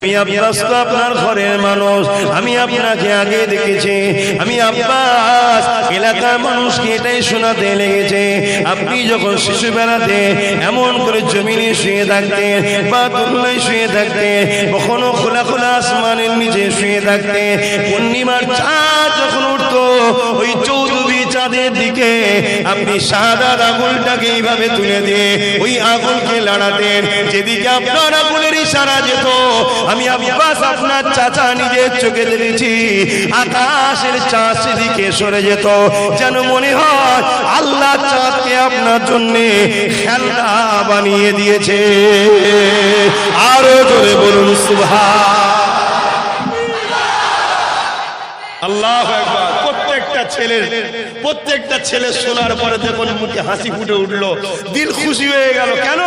আমি আব্বাস তো আপনার ঘরের মানুষ, আমি আপনাকে আগে দেখেছি। আমি আব্বাস এলাকার মানুষকে এটাই শোনাতে লেগেছে, আপনি যখন শিশুবেলাতে এমন করে জমিনে শুয়ে থাকতেন বা দোলনায় শুয়ে থাকতেন, কখনো খোলা খোলা আসমানের নিচে শুয়ে থাকতেন, পূর্ণিমার চাঁদ যখন উঠতো ওই চৌধুরী চাঁদের দিকে আপনি সাদা আঙুলটাকে এইভাবে তুলে দিয়ে ওই আঙুলকে লাড়াতেন, যেদিকে আপনার আঙুলের ইশারা যেত আমি আব্বাস আপনার চাচা নিজের চোখে দেখেছি আকাশের চাঁদ সেদিকে সরে যেত, যেন মনে হয় আল্লাহ চাঁদকে আপনার জন্য খেলনা বানিয়ে দিয়েছে। আরো জোরে বলুন সুবহান আল্লাহু আকবার। প্রত্যেকটা ছেলে শোনার পরে দেখুন মুখে হাসি ফুটে উঠলো, দিল খুশি হয়ে গেল। কেন?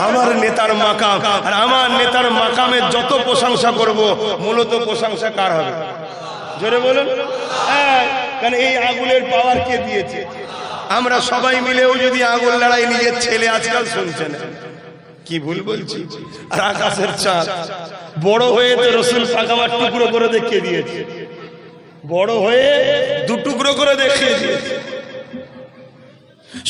আমার নেতার মাকাম, আর আমার নেতার মাকামের যত প্রশংসা করব মূলত প্রশংসা কার হবে? জোরে বলুন। কারণ এই আগুনের পাওয়ার কে দিয়েছে? আমরা সবাই মিলেও যদি আগুন লড়াই নিজের ছেলে আজকাল শুনছেন, কি ভুল বলছি? আর আকাশের চাঁদ বড় হয়ে তো রসুল পাকামার টুকরো করে দেখিয়ে দিয়েছে, বড় হয়ে দু টুকরো করে দেখিয়ে দিয়েছে।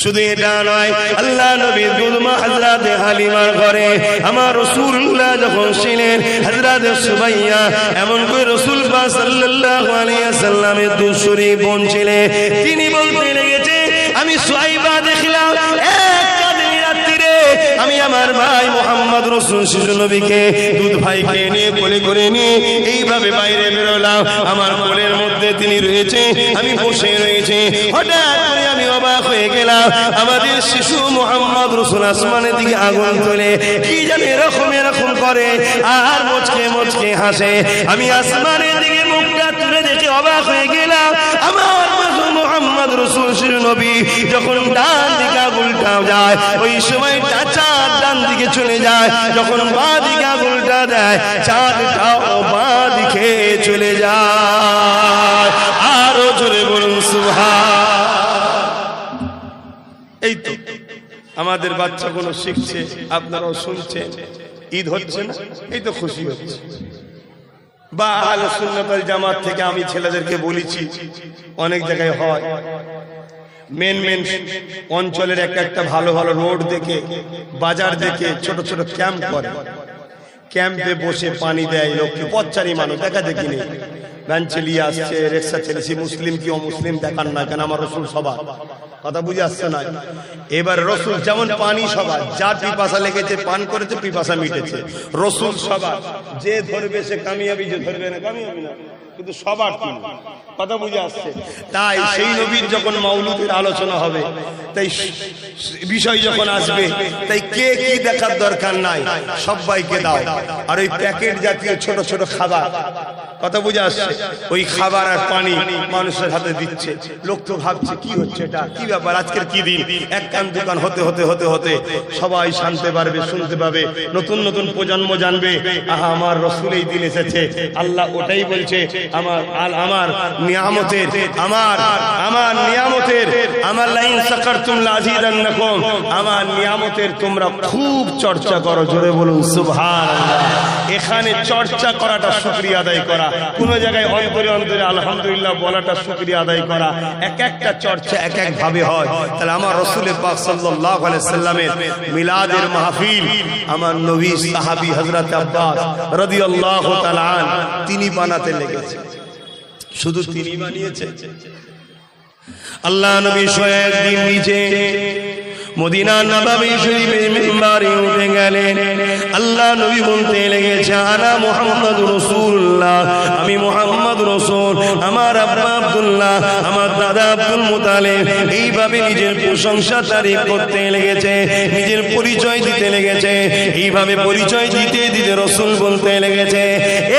শুধু এটা নয়, আল্লাহ নবী দুলমা হযরতে হালিমার ঘরে আমার রাসূলুল্লাহ যখন ছিলেন, হযরতে সুবাইয়া এমন করে রাসূল পাক সাল্লাল্লাহু আলাইহি ওয়াসাল্লামের দুশরি বোন ছিলেন, তিনি বলতে লেগেছে আমি সুহাইবা দেখলাম আমি আমার ভাই মোহাম্মদ রাসূল শিশু নবীকে দুধ ভাইকে নিয়ে কোলে করে নিয়ে এইভাবে বাইরে বেরোলাম, আমার কোলের মধ্যে তিনি রয়েছে, আমি বসে রয়েছে। হঠাৎ করে আমি অবাক হয়ে গেলাম, আমাদের শিশু মোহাম্মদ রাসূল আসমানের দিকে আগুন তোলে, কি জানে এরকম করে আর মুচকে মুচকে হাসে। আমি আসমানের দিকে মুখটা তুলে দেখে অবাক হয়ে গেলাম, আমার মোহাম্মদ রাসূল শিশু নবী যখন ডান দিকে আগুনটা যায় ওই সময় চাঁদ ডান দিকে চলে যায়, যখন বাঁ দিকে আগুনটা দেয় চাঁদটাও বাঁ দিকে চলে যায়। আরো জোরে বলুন সুবহান। এই তো আমাদের বাচ্চাগুলো শিখছে, আপনারাও শুনছেন, ঈদ হচ্ছে না, এই তো খুশি হচ্ছে। বা আহলে সুন্নাত ওয়াল জামাত থেকে আমি ছেলেদেরকে বলেছি, অনেক জায়গায় হয় মেন অঞ্চলের একটা ভালো ভালো রোড দেখে, বাজার দেখে ছোট ছোট ক্যাম্প করে, ক্যাম্পে বসে পানি দেয় লোককে, পথচারী মানুষ দেখা দেখি নেই, ভ্যান চালিয়ে আসছে, রিক্সা চালিয়েছে, মুসলিম কি অমুসলিম দেখান না কেন, আমার রাসূল সবার কথা বুঝে আসছে না। এবার রাসূল যেমন পানি সবার, যার পিপাসা লেগেছে পান করেছে, পিপাসা মিটেছে, রাসূল সবার, যে ধরবে সে কামিয়াবি, যে ধরবে না কামিয়াবি না, কিন্তু সবার কি কথা বুঝে আসছে। তাই সেই নবীর যখন মাউলুদের আলোচনা হবে, তাই বিষয় যখন আসবে, তাই কে কি দেখার দরকার নাই, সবাইকে দাও। আর ওই প্যাকেট জাতীয় ছোট ছোট খাবার, কথা বুঝে আসছে, ওই খাবার আর পানি মানুষের হাতে দিচ্ছে, লোক তো ভাবছে কি হচ্ছে, এটা কি ব্যাপার, আজকের কি দিন। এক কান দুকান হতে হতে হতে হতে সবাই জানতে পারবে, শুনতে পাবে, নতুন নতুন প্রজন্ম জানবে, আহা আমার রাসূল এই দিন এসেছে। আল্লাহ ওটাই বলছে, আমার নিয়ামতের, আমার নিয়ামতের, আমার লাইন শাকারতুম লাযিদান্নাকুম, আমার নিয়ামতের তোমরা খুব চর্চা করো। জোরে বলুন সুবহানাল্লাহ। এখানে চর্চা করাটা শুকরিয়া আদায় করা, কোন জায়গায় অন্তরে অন্তরে আলহামদুলিল্লাহ বলাটা শুকরিয়া আদায় করা, এক একটা চর্চা এক এক ভাবে হয়। তাহলে আমার রাসূল পাক সাল্লাল্লাহু আলাইহি সাল্লামের মিলাদের মাহফিল আমার নবী সাহাবী হযরত আব্বাস রাদিয়াল্লাহু তাআলা আনহু তিনি বানাতে লেগেছেন। শুধু তিনি বানিয়েছেন, আল্লাহ নবী একদিন নিচে মদিনা নববী শরীফের মিম্বারে উঠে গেলেন, আল্লাহ নবী বলতে লেগেছে আনা মুহাম্মাদুর রাসূলুল্লাহ, আমি মুহাম্মদ রাসূল, আমার আব্বা আব্দুল্লাহ, আমার দাদা আব্দুল মুতালিব, এইভাবে নিজের প্রশংসা তারিফ করতে লেগেছে, নিজের পরিচয় দিতে লেগেছে। এইভাবে পরিচয় দিতে দিতে রাসূল বলতে লেগেছে,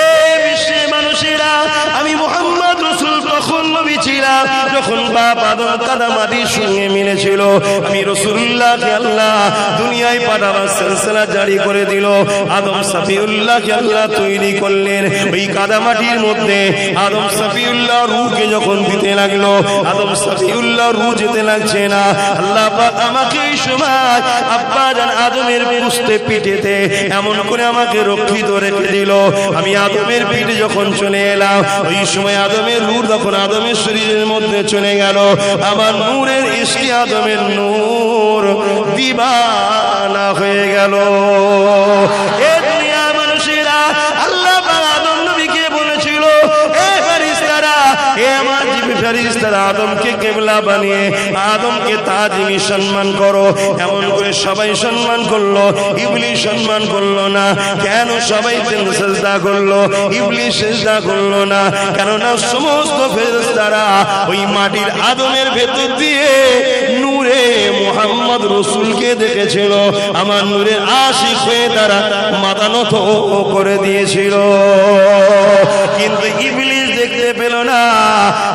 এ বিশ্বের মানুষেরা আমি মুহাম্মদ রাসূল তখন নবী ছিলাম, যখন বাপ আদম কাদামাটির সঙ্গে মিলেছিল, আমি রাসূলুল্লাহকে আল্লাহ দুনিয়ায় পাঠাবার সিলসিলা জারি করে দিল। আদম সফিউল্লাহকে আল্লাহ তৈরি করলেন। ওই কাদামাটির মধ্যে আদম সফিউল্লাহ রূহকে যখন দিতে লাগলো, আদম সফিউল্লাহ রূহ যেতে লাগছে না। আল্লাহ পাক আমাকে এই সময় আব্বা জান আদমের পুস্তে পিঠেতে এমন করে আমাকে রক্ষিত রেখে দিল। আমি আদমের পিঠে যখন চলে এলাম, ওই সময় আদমের রূহ যখন আদমের শরীরের মধ্যে চলে গেল, আমার নূরের ইশকে আদমের নূর দিবানা হয়ে গেল। এ দুনিয়া মানুষেরা, আল্লাহ পাক আদম নবীকে বলেছিল, এ ফেরেশতারা, এ আমার জীবী ফেরেশতারা, আদমকে কিবলা বানিয়ে আদমকে তাজিমি সম্মান করো। এমন করে সবাই সম্মান করলো, ইবলিস সম্মান করলো না। কেন সবাই সিজদা করলো, ইবলিস সিজদা করলো না? কেননা সমস্ত ফেরেশতারা ওই মাটির আদমের ভেতর দিয়ে নূরে মুহাম্মদ রাসূলকে দেখেছিল। আমার নূরের আশিক হয়ে তারা মাথা নত করে দিয়েছিল, কিন্তু ইবলিস দেখতে পেল না।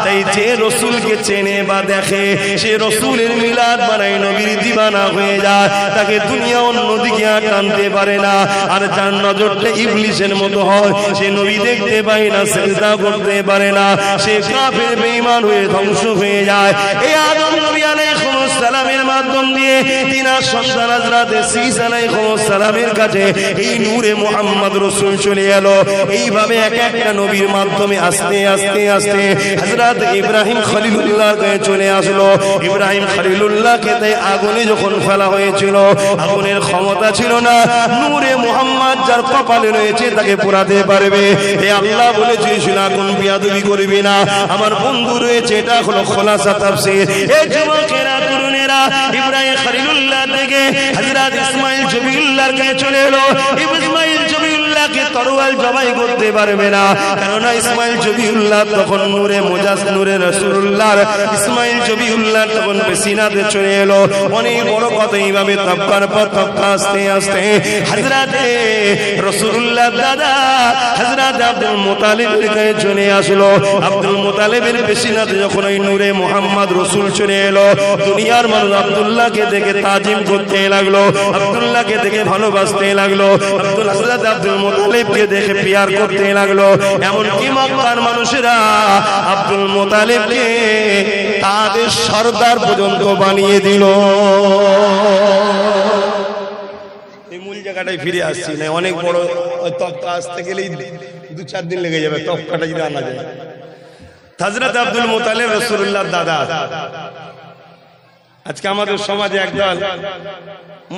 তাই যে রাসূলকে চেনে বা দেখে, সে রাসূলের মিলাদ বানায় নবীর দিবানা হয়ে যায়, তাকে দুনিয়া অন্যদিকে আর টানতে পারে না। আর যার নজরটা ইবলিসের মতো হয়, সে নবী দেখতে পায় না, সিজদা করতে পারে না, সে কাফের বেঈমান হয়ে ধ্বংস হয়ে যায়। এই আদম নবী আলাইহিস সালামের মাধ্যম দিয়ে তিনার সন্তান হযরত ঈসা আলাইহিস সালামের কাছে এই নূরে মুহাম্মদ রাসূল চলে এলো। এইভাবে এক একটা নবীর মাধ্যমে আস্তে আস্তে আস্তে হযরত ইব্রাহিম খলিলুল্লাহর কাছে চলে আসলো। ইব্রাহিম খলিলুল্লাহকে তাই আগুনে যখন ফেলা হয়েছিল, আগুনের ক্ষমতা ছিল না। নূরে মুহাম্মদ যার কপালে রয়েছে তাকে পোড়াতে পারবে। এই আল্লাহ বলেছিল আগুন বিয়াদবি করবি না। আমার বন্ধু রয়েছে, এটা হলো খোলাসা তাফসীর। এই যুবকেরা, তরুণেরা, ইব্রাহিম খলিলুল্লাহ থেকে হযরত ইসমাঈল জবিউল্লাহর কাছে চলে এলো। ইসমাঈল জবিউল্লাহকে তরোয়াল জবাই করতে পারবে না, কেননা ইসমাঈল জবিউল্লাহ তখন নূরে মুজাস নূরে রাসূলুল্লাহর ইসমাঈল জবিউল্লাহ তখন সিনাতে চলে এলো। অনেক বড় কথা। এইভাবে তবকার পর তবকা আস্তে আস্তে হযরত রাসূলুল্লাহ দাদা হযরত আব্দুল মুতালিবের কাছে চলে আসলো। আব্দুল মুতালিবের সিনাতে যখন ওই নূরে মুহাম্মদ রাসূল চলে এলো, দুনিয়ার মানুষ আব্দুল্লাহকে দেখে তাজিম করতে লাগলো, আব্দুল্লাহকে দেখে ভালোবাসতে লাগলো, হযরত আব্দুল মুতালিবকে দেখে পিয়ার করতে লাগলো। এমনকি মক্কার মানুষেরা আব্দুল মুতালিবকে তাদের সরদার পর্যন্ত বানিয়ে দিল। এই মূল জায়গাটায় ফিরে আসছি না, অনেক বড় তবকা আসতে গেলেই 2-4 দিন লেগে যাবে তবকাটা যদি আনা যায়। হযরত আব্দুল মুতালিব রাসূলুল্লাহর দাদা। আজকে আমাদের সমাজে একদল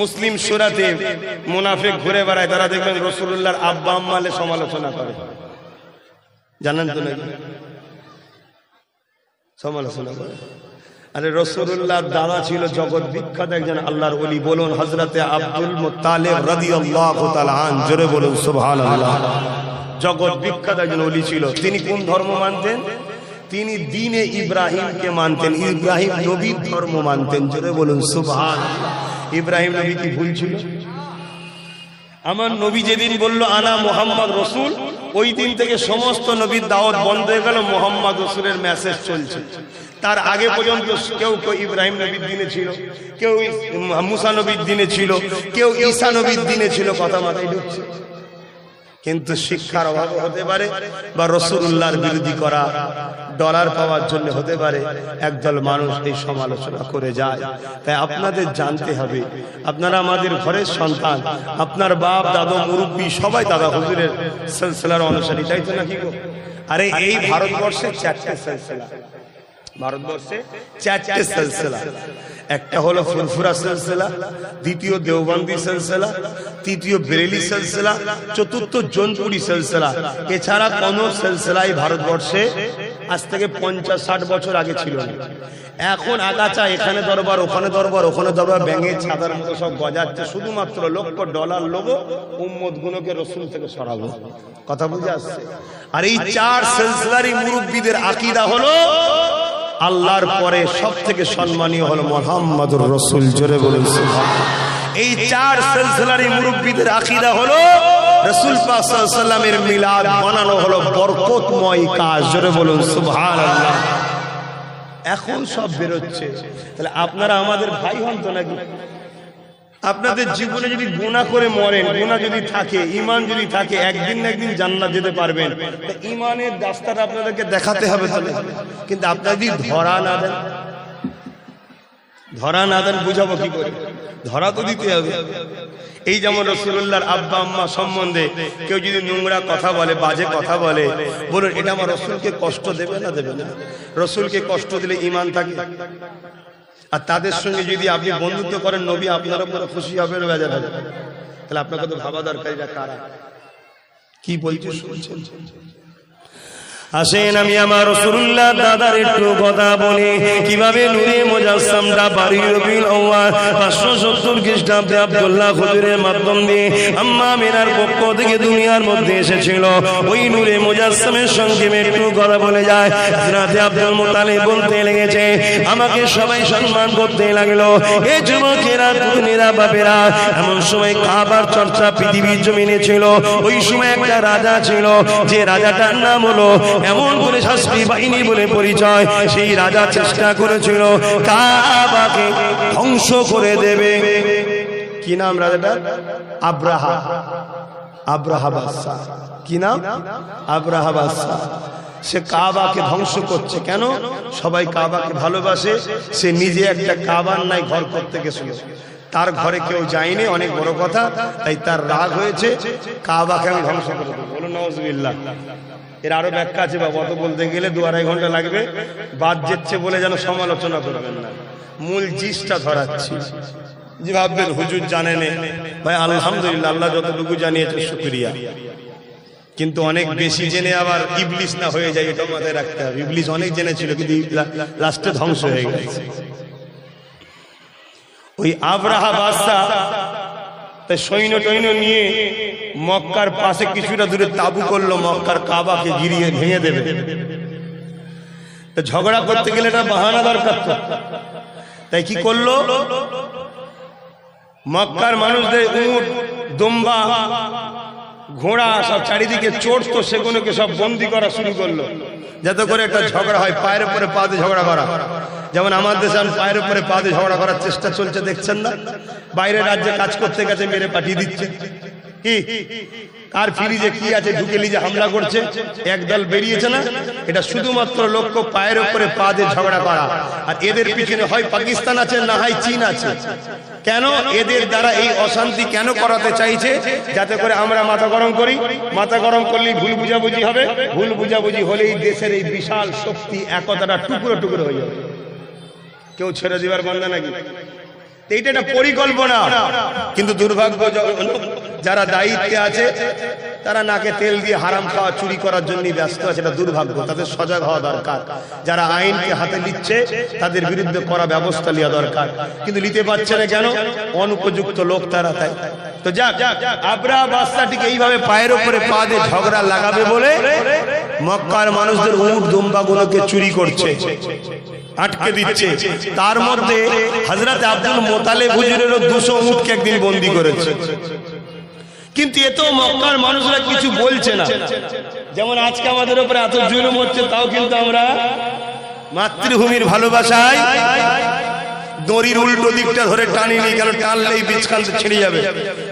মুসলিম সুরাতে মুনাফিক ঘুরে বেড়ায়, তারা দেখবেন রাসূলুল্লাহর আব্বা আম্মালে সমালোচনা করে। জানেন তো নাকি? সমালোচনা করে। আরে রাসূলুল্লাহর দাদা ছিল জগৎ বিখ্যাত একজন আল্লাহর ওলি। বলুন হযরতে আব্দুল মুত্তালিব রাদিয়াল্লাহু তাআলা আন। জোরে বলুন সুবহানাল্লাহ। জগৎ বিখ্যাত একজন ওলি ছিল। তিনি কোন ধর্ম মানতেন? তিনি দ্বীনে ইব্রাহিমকে মানতেন। ইব্রাহিম নবীর ধর্ম মানতেন। জোরে বলুন সুবহানাল্লাহ। ইব্রাহিম নবী কি ভুল ছিল? আমার নবী যেদিন বলল আনা মুহাম্মদ রাসূল, ওই দিন থেকে সমস্ত নবীর দাওয়াত বন্ধ হয়ে গেল, মুহাম্মদ রাসূলের মেসেজ চলছে। তার আগে পর্যন্ত কেউ কেউ ইব্রাহিম নবীর দিনে ছিল, কেউ মুসা নবীর দিনে ছিল, কেউ ঈসা নবীর দিনে ছিল। কথা মাথায় ঢুকছে? কিন্তু শিক্ষার অভাবে হতে পারে, বা রাসূলুল্লাহর বিরোধী করা, ডলার পাওয়ার জন্য হতে পারে, একদল মানুষ এই সমালোচনা করে যায়। তাই আপনাদের জানতে হবে, আপনারা আমাদের ঘরের সন্তান, আপনার বাপ দাদা মুরব্বী সবাই দাদা হুজুরের সিলসিলার অনুসারী, তাই তো নাকি গো? আরে এই ভারতবর্ষে 4টে সিলসিলা, ভারতবর্ষে 4টে সিলসিলা। একটা হলো ফুরফুরা সিলসিলা, দ্বিতীয় দেওবন্দি সিলসিলা, তৃতীয় বেরেলি সিলসিলা, চতুর্থ জৌনপুরি সিলসিলা। এছাড়া কোন সিলসিলাই ভারতবর্ষে আজ থেকে 50-60 বছর আগে ছিল না। এখন আগাছা, এখানে দরবার, ওখানে দরবার, ওখানে দরবার, ব্যাঙের ছাদার মতো সব গজাচ্ছে, শুধুমাত্র $1,00,000 লোভো উম্মত গুলোকে রাসূল থেকে সরাবো। কথা বুঝে আসছে? আর এই 4 সিলসিলারই মুরব্বীদের আকীদা হলো আল্লাহর পরে সব থেকে সম্মানীয় হলো মুহাম্মদুর রাসূল। জোরে বলুন সুবহানাল্লাহ। এই 4 সিলসিলারই মুরব্বীদের আকীদা হলো রাসূল পাক সাল্লাল্লাহু আলাইহি ওয়াসাল্লামের মিলাদ বানানো হলো বরকতময় কাজ। জোরে বলুন সুবহানাল্লাহ। এখন সব বেরোচ্ছে। তাহলে আপনারা আমাদের ভাই হন তো নাকি? আপনাদের জীবনে যদি গুনাহ করে মরেন, গুনাহ যদি থাকে, ঈমান যদি থাকে, একদিন না একদিন জান্নাত যেতে পারবেন। তো ঈমানের রাস্তাটা আপনাদেরকে দেখাতে হবে তাহলে। কিন্তু আপনারা যদি ধরা না দেন বুঝাবো কি করে? ধরা তো দিতে হবে। এই যেমন রাসূলুল্লাহর আব্বা আম্মা সম্বন্ধে কেউ যদি নোংরা কথা বলে, বাজে কথা বলে, বলুন এটা আমার রাসূলকে কষ্ট দেবে না দেবে না? রাসূলকে কষ্ট দিলে ঈমান থাকে? আর তাদের সঙ্গে যদি আপনি বন্ধুত্ব করেন, নবী আপনার উপরে খুশি হবে না বেজার হবে? তাহলে আপনাকে তো ভাবা দরকার এটা কারা, কি বলছে শুনছেন। আসেন আমি আমার রাসূলুল্লাহ দাদার একটু কথা বলি, কিভাবে নূরে মুজাসসামটা 12 রবিউল আউয়াল 570 খ্রিস্টাব্দে আব্দুল্লাহ হুজুরের মাধ্যম দিয়ে আম্মা আমিনার পক্ষ থেকে দুনিয়ার মধ্যে এসেছিল। ওই নূরে মুজাসসামের সঙ্গে একটু কথা বলে যায়। হযরত আব্দুল মুত্তালিব বলতে লেগেছে, আমাকে সবাই সম্মান করতে লাগলো। এই যুবকেরা, তরুণেরা, বাপেরা, এমন সময় কাবার চর্চা পৃথিবীর জমিনে ছিল। ওই সময় একটা রাজা ছিল, যে রাজাটার নাম হলো এমন করে শাস্ত্রী বাহিনী বলে পরিচয়। সেই রাজা চেষ্টা করেছিল কাবাকে ধ্বংস করে দেবে। কি নাম রাজাটা? আব্রাহা। আব্রাহা বাদশা। কি নাম? আব্রাহা বাদশা। সে কাবাকে ধ্বংস করছে। কেন? সবাই কাবাকে ভালোবাসে, সে নিজে একটা কাবার নাই ঘর করতে গেছিল। তার ঘরে কেউ যায়নি, অনেক বড় কথা, তাই তার রাগ হয়েছে, কাবাকে আমি ধ্বংস করে দেবো। বলুন নাউজুবিল্লাহ। এর আরো ব্যাখ্যা আছে বাবা, অত বলতে গেলে 2-2.5 ঘন্টা লাগবে। বাদ যাচ্ছে বলে যেন সমালোচনা করবেন না, মূল জিসটা ধরাচ্ছি। যে ভাববেন হুজুর জানেন, ভাই আলহামদুলিল্লাহ, আল্লাহ যতটুকু জানিয়েছে শুকরিয়া। কিন্তু অনেক বেশি জেনে আবার ইবলিস না হয়ে যায়, এটা মাথায় রাখতে হবে। ইবলিস অনেক জেনেছিল, কিন্তু লাস্টে ধ্বংস হয়ে গেছে। ওই আব্রাহা বাদশা তাই সৈন্য টৈন্য নিয়ে মক্কার পাশে কিছুটা দূরে তাবু করলো, মক্কার কাবাকে ঘিরিয়ে ভেঙে দেবে। ঝগড়া করতে গেলে এটা বাহানা দরকার তো, তাই কি করলো, মক্কার মানুষদের উট, দম্বা, ঘোড়া সব চারিদিকে চড়তো, সেগুলোকে সব বন্দি করা শুরু করলো, যাতে করে একটা ঝগড়া হয়। পায়ের উপরে পা দিয়ে ঝগড়া করা, যেমন আমাদের দেশে পায়ের উপরে পা দিয়ে ঝগড়া করার চেষ্টা চলছে, দেখছেন না? বাইরের রাজ্যে কাজ করতে গেছে মেরে পাঠিয়ে দিচ্ছে। কি কার ফ্রিজে কি আছে ঢুকে নিজে হামলা করছে, একদল বেরিয়েছে না? এটা শুধুমাত্র লক্ষ্য পায়ের উপরে পা দিয়ে ঝগড়া করা। আর এদের পিছনে হয় পাকিস্তান আছে, না হয় চীন আছে। কেন? এদের দ্বারা এই অশান্তি কেন করাতে চাইছে? যাতে করে আমরা মাথা গরম করি। মাথা গরম করলেই ভুল বুঝাবুঝি হবে, ভুল বুঝাবুঝি হলেই দেশের এই বিশাল শক্তি একতাটা টুকরো টুকরো হয়ে যাবে। কেউ ছেড়ে দিবার বন্ধ নাকি? এইটা একটা পরিকল্পনা। কিন্তু দুর্ভাগ্য, যারা দায়িত্বে আছে তারা নাকে তেল দিয়ে হারাম খাওয়া, চুরি করার জন্য ব্যস্ত আছে। এটা দুর্ভাগ্য, তাদের সজাগ হওয়া দরকার। যারা আইনকে হাতে নিচ্ছে তাদের বিরুদ্ধে করা ব্যবস্থা নেওয়া দরকার, কিন্তু নিতে পারছে না কেন? অনুপযুক্ত লোক তারা। তাই তো যাক, আব্রাহা বাদশাটিকে এইভাবে পায়ের উপরে পা দিয়ে ঝগড়া লাগাবে বলে মক্কার মানুষদের উট দুম্বাগুলোকে চুরি করছে, আটকে দিচ্ছে। তার মধ্যে হযরত আব্দুল মুত্তালিব হুজুরেরও 200 উটকে একদিন বন্দী করেছে। কিন্তু এত মক্কার মানুষরা কিছু বলছে না। যেমন আজকে আমাদের উপরে এত জুলুম হচ্ছে, তাও কিন্তু আমরা মাতৃভূমির ভালোবাসায় দড়ির উল্টো দিকটা ধরে টানিনি। কেন? টানলেই বীজখান ছেড়ে যাবে,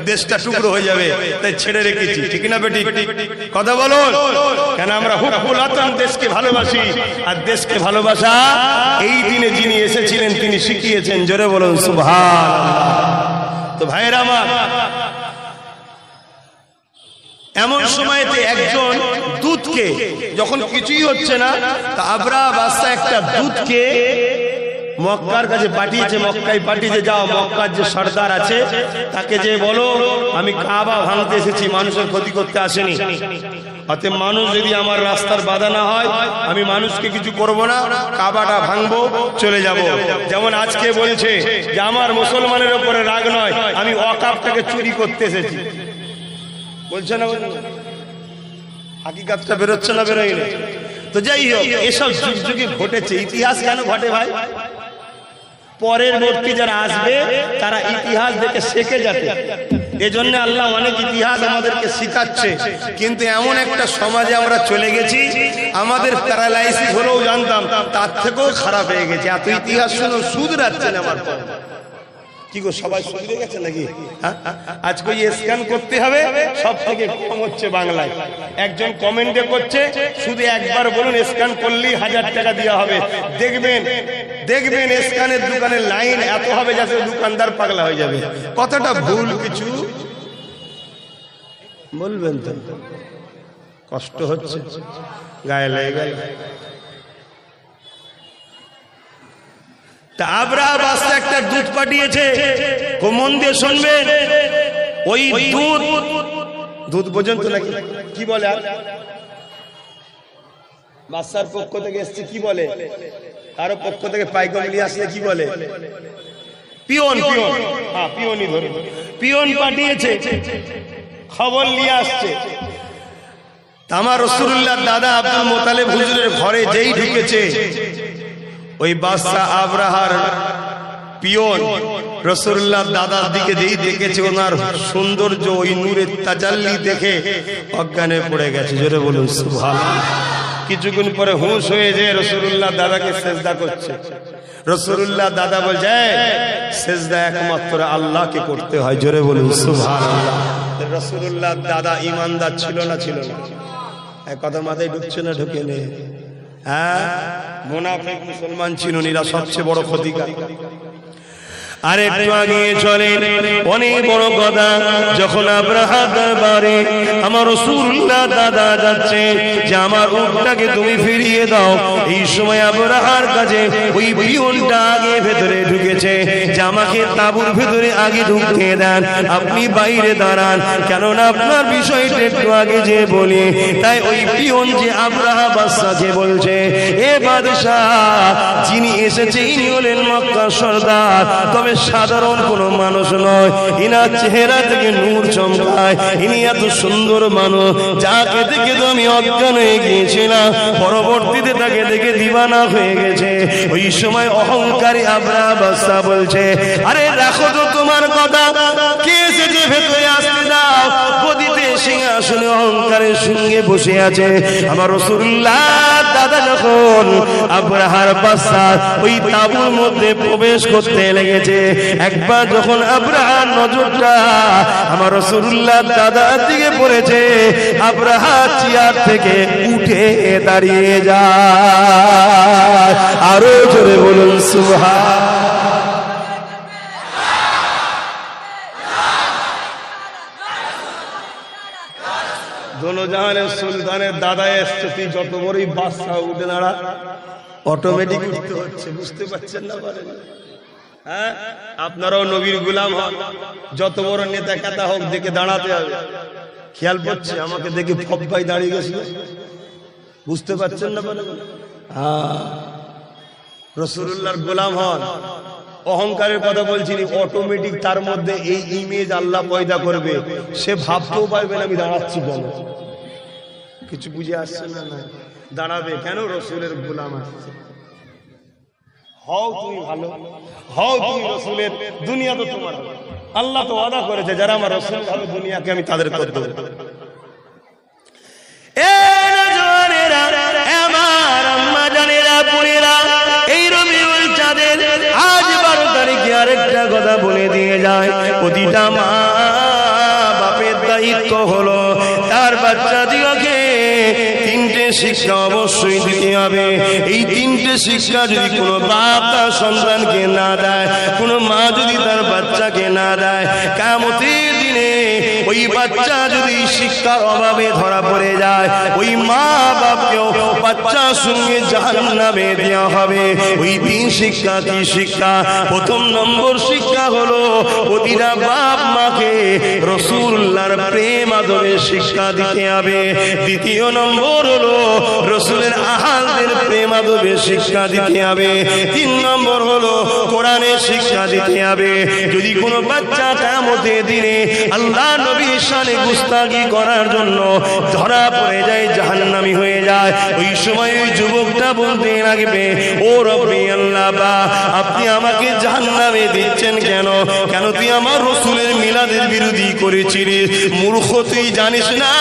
দেশটা টুকরো হয়ে যাবে, তাই ছেড়ে রেখেছি। ঠিক না বেটি? কথা বলুন। কেন? আমরা হুব্বুল ওয়াতান, দেশকে ভালোবাসি। আর দেশকে ভালোবাসা এই দিনে যিনি এসেছিলেন তিনি শিখিয়েছেন। জোরে বলুন সুবহানাল্লাহ। তো ভাইরা আমার, এমন সময়তে একজন দূতকে, যখন কিছুই হচ্ছে না, তা আব্রাহা বাদশা একটা দূতকে মক্কার কাছে পাঠিয়েছে, মক্কায় পাঠিয়েছে, যাও মক্কার যে সর্দার আছে তাকে যে বলো আমি কাবা ভাঙতে এসেছি, মানুষের ক্ষতি করতে আসেনি। অতএব মানুষ যদি আমার রাস্তার বাধা না হয়, আমি মানুষকে কিছু করব না, কাবাটা ভাঙবো, চলে যাব। যেমন আজকে বলছে যে আমার মুসলমানের উপরে রাগ নয়, আমি ওয়াকাফটাকে চুরি করতে এসেছি। বলছে না? হাকিকাতটা বেরোচ্ছে না? বেরোয় না। তো যাই হোক, এসব যুগ যুগে ঘটেছে। ইতিহাস কেন ঘটে ভাই? পরের বর্তী যারা আসবে তারা ইতিহাস দেখে শেখে যাতে। এজন্য আল্লাহ অনেক ইতিহাস আমাদেরকে শিখাচ্ছে, কিন্তু এমন একটা সমাজে আমরা চলে গেছি, আমাদের প্যারালাইসিস হলেও জানতাম, তার থেকেও খারাপ হয়ে গেছে। এত ইতিহাস শুনেও শুধরাচ্ছেন আমার পর। কি গো, সবাই শুধরে গেছে নাকি? আজকে স্ক্যান করতে হবে, সব থেকে কম হচ্ছে বাংলায়। একজন কমেন্টে করছে, শুধু একবার বলুন স্ক্যান করলেই 1000 টাকা দেওয়া হবে। দেখবেন দেখবেন স্ক্যানের দোকানের লাইন এত হবে যাতে দোকানদার পাগলা হয়ে যাবে। কতটা ভুল কিছু বলবেন তো, কষ্ট হচ্ছে, গায়ে লেগে গেল। তা আবরাহা বাদশা একটা দূত পাঠিয়েছে, মন দিয়ে শুনবেন। ওই দূত পর্যন্ত নাকি কি বলে, আর বাদশার পক্ষ থেকে এসছে কি বলে, কারো পক্ষ থেকে পাইকাম নিয়ে আসলে কি বলে, পিয়ন। হ্যাঁ, পিয়নই ধরে, পিয়ন পাঠিয়েছে, খবর নিয়ে আসছে। আমার রাসূলুল্লাহর দাদা আব্দুল মুত্তালিব হুজুরের ঘরে যেই ঢুকেছে, ওই বাদশা আবরাহার পিয়ন রাসূলুল্লাহর দাদার দিকে যেই দেখেছে, ওনার সৌন্দর্য, ওই নূরের তাজাল্লি দেখে অজ্ঞানে পড়ে গেছে। জোরে বলুন সুবহানাল্লাহ। কিছুক্ষণ পরে হুঁশ হয়ে যে রাসূলুল্লাহ দাদাকে সেজদা করছে। রাসূলুল্লাহ দাদা বলছে, সেজদা একমাত্র আল্লাহকে করতে হয়। জোরে বলুন সুবহানাল্লাহ। রাসূলুল্লাহ দাদা ঈমানদার ছিল না? ছিল না? এক কথা মাথায় ঢুকছে না? ঢুকে নেই। হ্যাঁ, মুনাফিক মুসলমান ছিল, এরা সবচেয়ে বড় ক্ষতিকার। আর একটু আগে চলেন, অনেক বড় কথা। যখন আবরাহা দরবারে আমার রাসূলুল্লাহ দাদা যাচ্ছে যে আমার উটটাকে তুমি ফিরিয়ে দাও, এই সময় আবরাহার কাছে ওই পিয়নটা আগে ভেতরে ঢুকেছে যে আমাকে তাঁবুর ভেতরে আগে ঢুকিয়ে দেন, আপনি বাইরে দাঁড়ান, কেননা আপনার বিষয়টা একটু আগে যে বলি। তাই ওই পিয়ন যে আবরাহা বাদশা যে বলছে, এ বাদশাহ, যিনি এসেছে ইনি হলেন মক্কার সর্দার, তবে সাধারণ কোন মানুষ নয়, ইনার চেহারা থেকে নূর চমকায়, ইনি এত সুন্দর মানুষ, যাকে দেখে তো আমি অজ্ঞান হয়ে গিয়েছিলাম, পরবর্তীতে তাকে দেখে দিওয়ানা হয়ে গেছে। ওই সময় অহংকারী আবরাহা বাদশা বলছে, আরে রাখো তো তোমার কথা, কে এসেছে ভেতরে আসতে দাও। গদিতে সিংহাসনে অহংকারের সঙ্গে বসে আছে আমার রাসূলুল্লাহ দাদা। যখন আবরাহার বাদশা ওই তাঁবুর মধ্যে প্রবেশ করতে লেগেছে, একবার যখন আবরাহার নজরটা আমার রাসূলুল্লাহ দাদার দিকে পড়েছে, আবরাহা চেয়ার থেকে উঠে দাঁড়িয়ে যায়। আরো জোরে বলুন সুবহানাল্লাহ। দোনো জাহানের সুলতানের দাদা এসছে, তুই যত বড়ই বাদশা উঠে দাঁড়া, অটোমেটিক উঠতে হচ্ছে। বুঝতে পারছেন না? পারেন? হ্যাঁ, আপনারাও নবীর গোলাম হন, যত বড় নেতা কাতা হোক দেখে দাঁড়াতে হবে। খেয়াল করছে আমাকে দেখে ফব্বাই দাঁড়িয়ে গেছিল, বুঝতে পারছেন না? হ্যাঁ, রাসূলুল্লাহর গোলাম হন। অহংকারের কথা বলছি, অটোমেটিক তার মধ্যে এই ইমেজ আল্লাহ পয়দা করবে, সে ভাবতেও পারবে না আমি দাঁড়াচ্ছি কেন। কিছু বুঝে আসছে না? না, দাঁড়াবে কেন? রাসূলের গোলাম আসছে। হও তুমি ভালো, হও তুমি রাসূলের, দুনিয়া তো তোমার। আল্লাহ তো ওয়াদা করেছে, যারা আমার রাসূল ভালো, দুনিয়াকে আমি তাদের করে দেব। এ নওজওয়ানেরা, আমার আম্মা জানেরা, বোনেরা, এই রবিউল চাঁদের আজ 12 তারিখে আরেকটা কথা বলে দিয়ে যায়। প্রতিটা মা বাপের দায়িত্ব হলো তার বাচ্চাদিগকে 3টে শিক্ষা অবশ্যই দিতে হবে। এই 3টে শিক্ষা যদি কোনো বাপ তার সন্তানকে না দেয়, কোনো মা যদি তার বাচ্চাকে না দেয়, কিয়ামতের দিনে ওই বাচ্চা যদি শিক্ষার অভাবে ধরা পড়ে যায়, ওই মা বাপকেও বাচ্চার সঙ্গে জাহান্নামে দেওয়া হবে। ওই 3 শিক্ষা কি শিক্ষা? প্রথম নম্বর শিক্ষা হলো প্রতিটা বাপ মাকে রাসূলুল্লাহর প্রেম মাধ্যমে শিক্ষা দিতে হবে। দ্বিতীয় নম্বর হলো রাসূলের আহলদের প্রেম আদবে শিক্ষা দিতে হবে। তিন নম্বর হলো কোরআনের শিক্ষা দিতে হবে। যদি কোনো বাচ্চা কিয়ামতের দিনে আল্লাহ নবীর শানে গুস্তাখি করার জন্য ধরা পড়ে যায়, জাহান্নামী হয়ে যায়, ওই সময় ওই যুবকটা বলতে লাগবে, ও রব্বি আল্লাহ, বা আপনি আমাকে জাহান্নামে দিচ্ছেন কেন? কেন তুই আমার রাসূলের মিলাদের বিরোধী করেছিস? মূর্খ, তুই জানিস না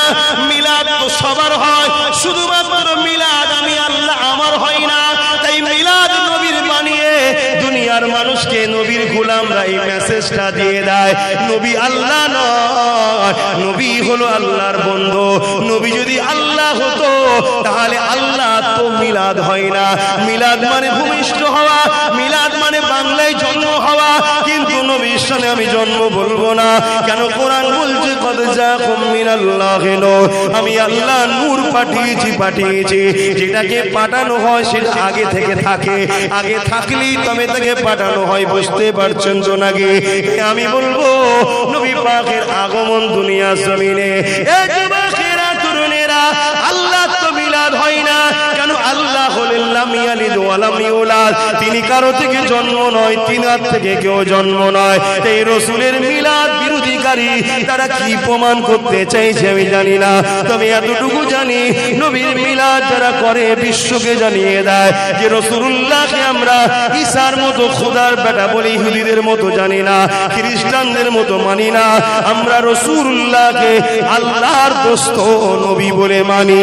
মিলাদ তো সবার হয়, শুধুমাত্র মিলাদ আমি আল্লাহ আমার হয় না। তাই মিলাদ নবীর বানিয়ে দুনিয়ার মানুষকে নবীর গোলামরা এই মেসেজটা দিয়ে দেয়, নবী আল্লাহ নয়, নবী হলো আল্লাহর বন্ধু। নবী যদি আল্লাহ হতো তাহলে আল্লাহ তো মিলাদ হয় না। মিলাদ মানে ভূমিষ্ঠ হওয়া, মিলাদ মানে বাংলায় জন্ম হওয়া, কিন্তু নবীর শানে আমি জন্ম বলবো না। কেন? কোরআন বলছে কদ জাকুম মিনাল্লাহি নূর, আমি আল্লাহ নূর পাঠিয়েছি। যেটাকে পাঠানো হয় সেটা আগে থেকে থাকে, আগে থাকলেই তবে তাকে পাঠানো হয়। বুঝতে পারছেন তো নাকি? আমি বলবো নবী পাকের আগমন দুনিয়া জমিনে, এই যুবকেরা তরুণেরা, আল্লাহ তো মিলাদ হয় না। কেন? আল্লাহ হলেন লাম ইয়ালিদ ওয়া লাম ইউলাদ, তিনি কারো থেকে জন্ম নয়, তিনার থেকে কেউ জন্ম নয়। এই রাসূলের মিলাদ বিরোধীকারী তারা কি প্রমাণ করতে চাইছে আমি জানি না, তবে এতটুকু জানি নবীর মিলাদ যারা করে বিশ্বকে জানিয়ে দেয় যে রাসূলুল্লাহকে আমরা ঈসার মতো খোদার বেটা বলে ইহুদিদের মতো জানি না, খ্রিস্টানদের মতো মানি না, আমরা রাসূলুল্লাহকে আল্লাহর দোস্ত নবী বলে মানি।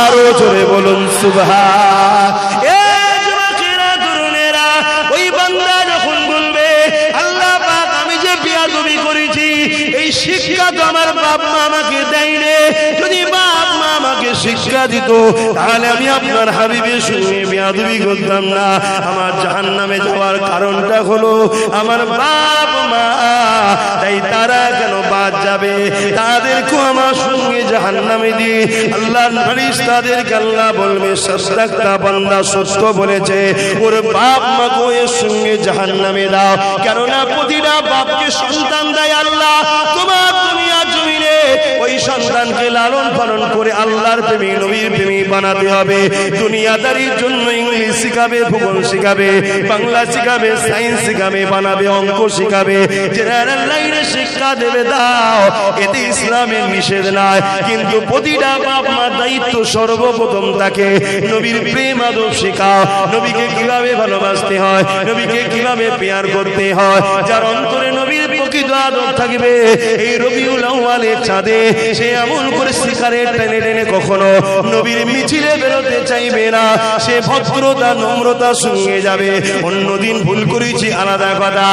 আরো জোরে বলুন সুবহান। এই যুবকেরা তরুণেরা, ওই বান্দা যখন বলবে আল্লাহ পাক আমি যে বেয়াদবি করেছি এই শিক্ষা তো আমার বাপ মা আমাকে দেয়নি, যদি বাপ মা আমাকে শিক্ষা দিত তাহলে আমি আপনার হাবিবের সঙ্গে বেয়াদবি করতাম না। আমার জাহান্নামে যাওয়ার কারণটা হলো আমার বাপ মা, তাই তারা কেন বাদ যাবে? তাদেরকে আমার সঙ্গে জাহান্নামে দিয়ে আল্লাহর ফেরেশতাদেরকে আল্লাহ বলবে সাদাক্তা বান্দা, সত্য বলেছে, ওর বাপ মাকে এর সঙ্গে জাহান্নামে দাও। কেননা প্রতিটা বাপকে সন্তান দেয় আল্লাহ। তোমার দুনিয়া জমিনে ওই সন্তানকে লালন পালন করে আল্লাহর প্রেমী নবীর প্রেমী বানাতে হবে। দুনিয়াদারির জন্য ইংলিশ শিখাবে, ভূগোল শিখাবে, বাংলা শিখাবে, সায়েন্স শিখাবে, বানাবে, অঙ্ক শিখাবে, জেনারেল লাইনে শিক্ষা দেবে, দাও, এতে ইসলামের নিষেধ নাই। কিন্তু প্রতিটা বাপ মা দায়িত্ব সর্বপ্রথম তাকে নবীর প্রেম আদব শেখাও, নবীকে কিভাবে ভালোবাসতে হয়, নবীকে কিভাবে পেয়ার করতে হয়। যার অন্তরে নবীর প্রকৃত আদব থাকবে, এই রবিউল আউয়ালের চাঁদে সে এমন করে সিগারেট টেনে টেনে কখনো নবীর মিছিলে বেরোতে চাইবে না। সে ভদ্রতা নম্রতার সঙ্গে যাবে। অন্যদিন ভুল করেছি আলাদা কথা,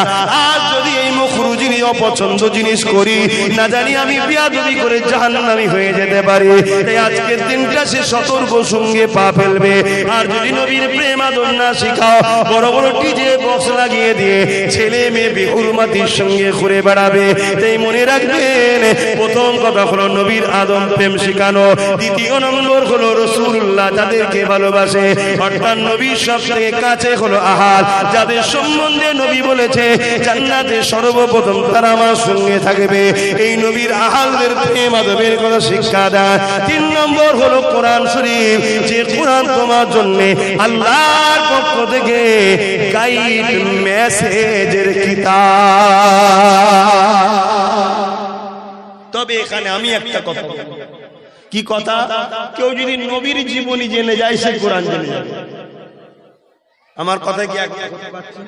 আর যদি এই মখরু জিনিস অপছন্দ জিনিস করি, না জানি আমি বিয়াদবি করে জাহান্নামী হয়ে যেতে পারি। তাই আজকের দিনটা সে সতর্ক সঙ্গে পা ফেলবে। আর যদি নবীর প্রেম আদর না শিখাও, বড় বড় ডিজে বক্স লাগিয়ে দিয়ে ছেলে মেয়ে বেহুরমাতির সঙ্গে ঘুরে বেড়াবে। তাই মনে রাখবেন, প্রথম কথা হলো নবীর আদম প্রেম শেখানো। দ্বিতীয় নম্বর হলো রাসূলুল্লাহ যাদেরকে ভালোবাসে, অর্থাৎ নবীর সবথেকে কাছে হলো আহাল, যাদের সম্বন্ধে নবী বলেছে জান্নাতে সর্বপ্রথম তারা আমার সঙ্গে থাকবে। এই নবীর আহালদের প্রেম আদবের কথা শিক্ষা দেয়। তিন নম্বর হলো কোরআন শরীফ, যে কোরআন তোমার জন্য আল্লাহর পক্ষ থেকে গাইড মেসেজের কিতাব। তবে এখানে আমি একটা কথা বলবো। কি কথা? কেউ যদি নবীর জীবনী জেনে যায় সে কোরআন জেনে যাবে। আমার কথা কি আগে করতে পারছি?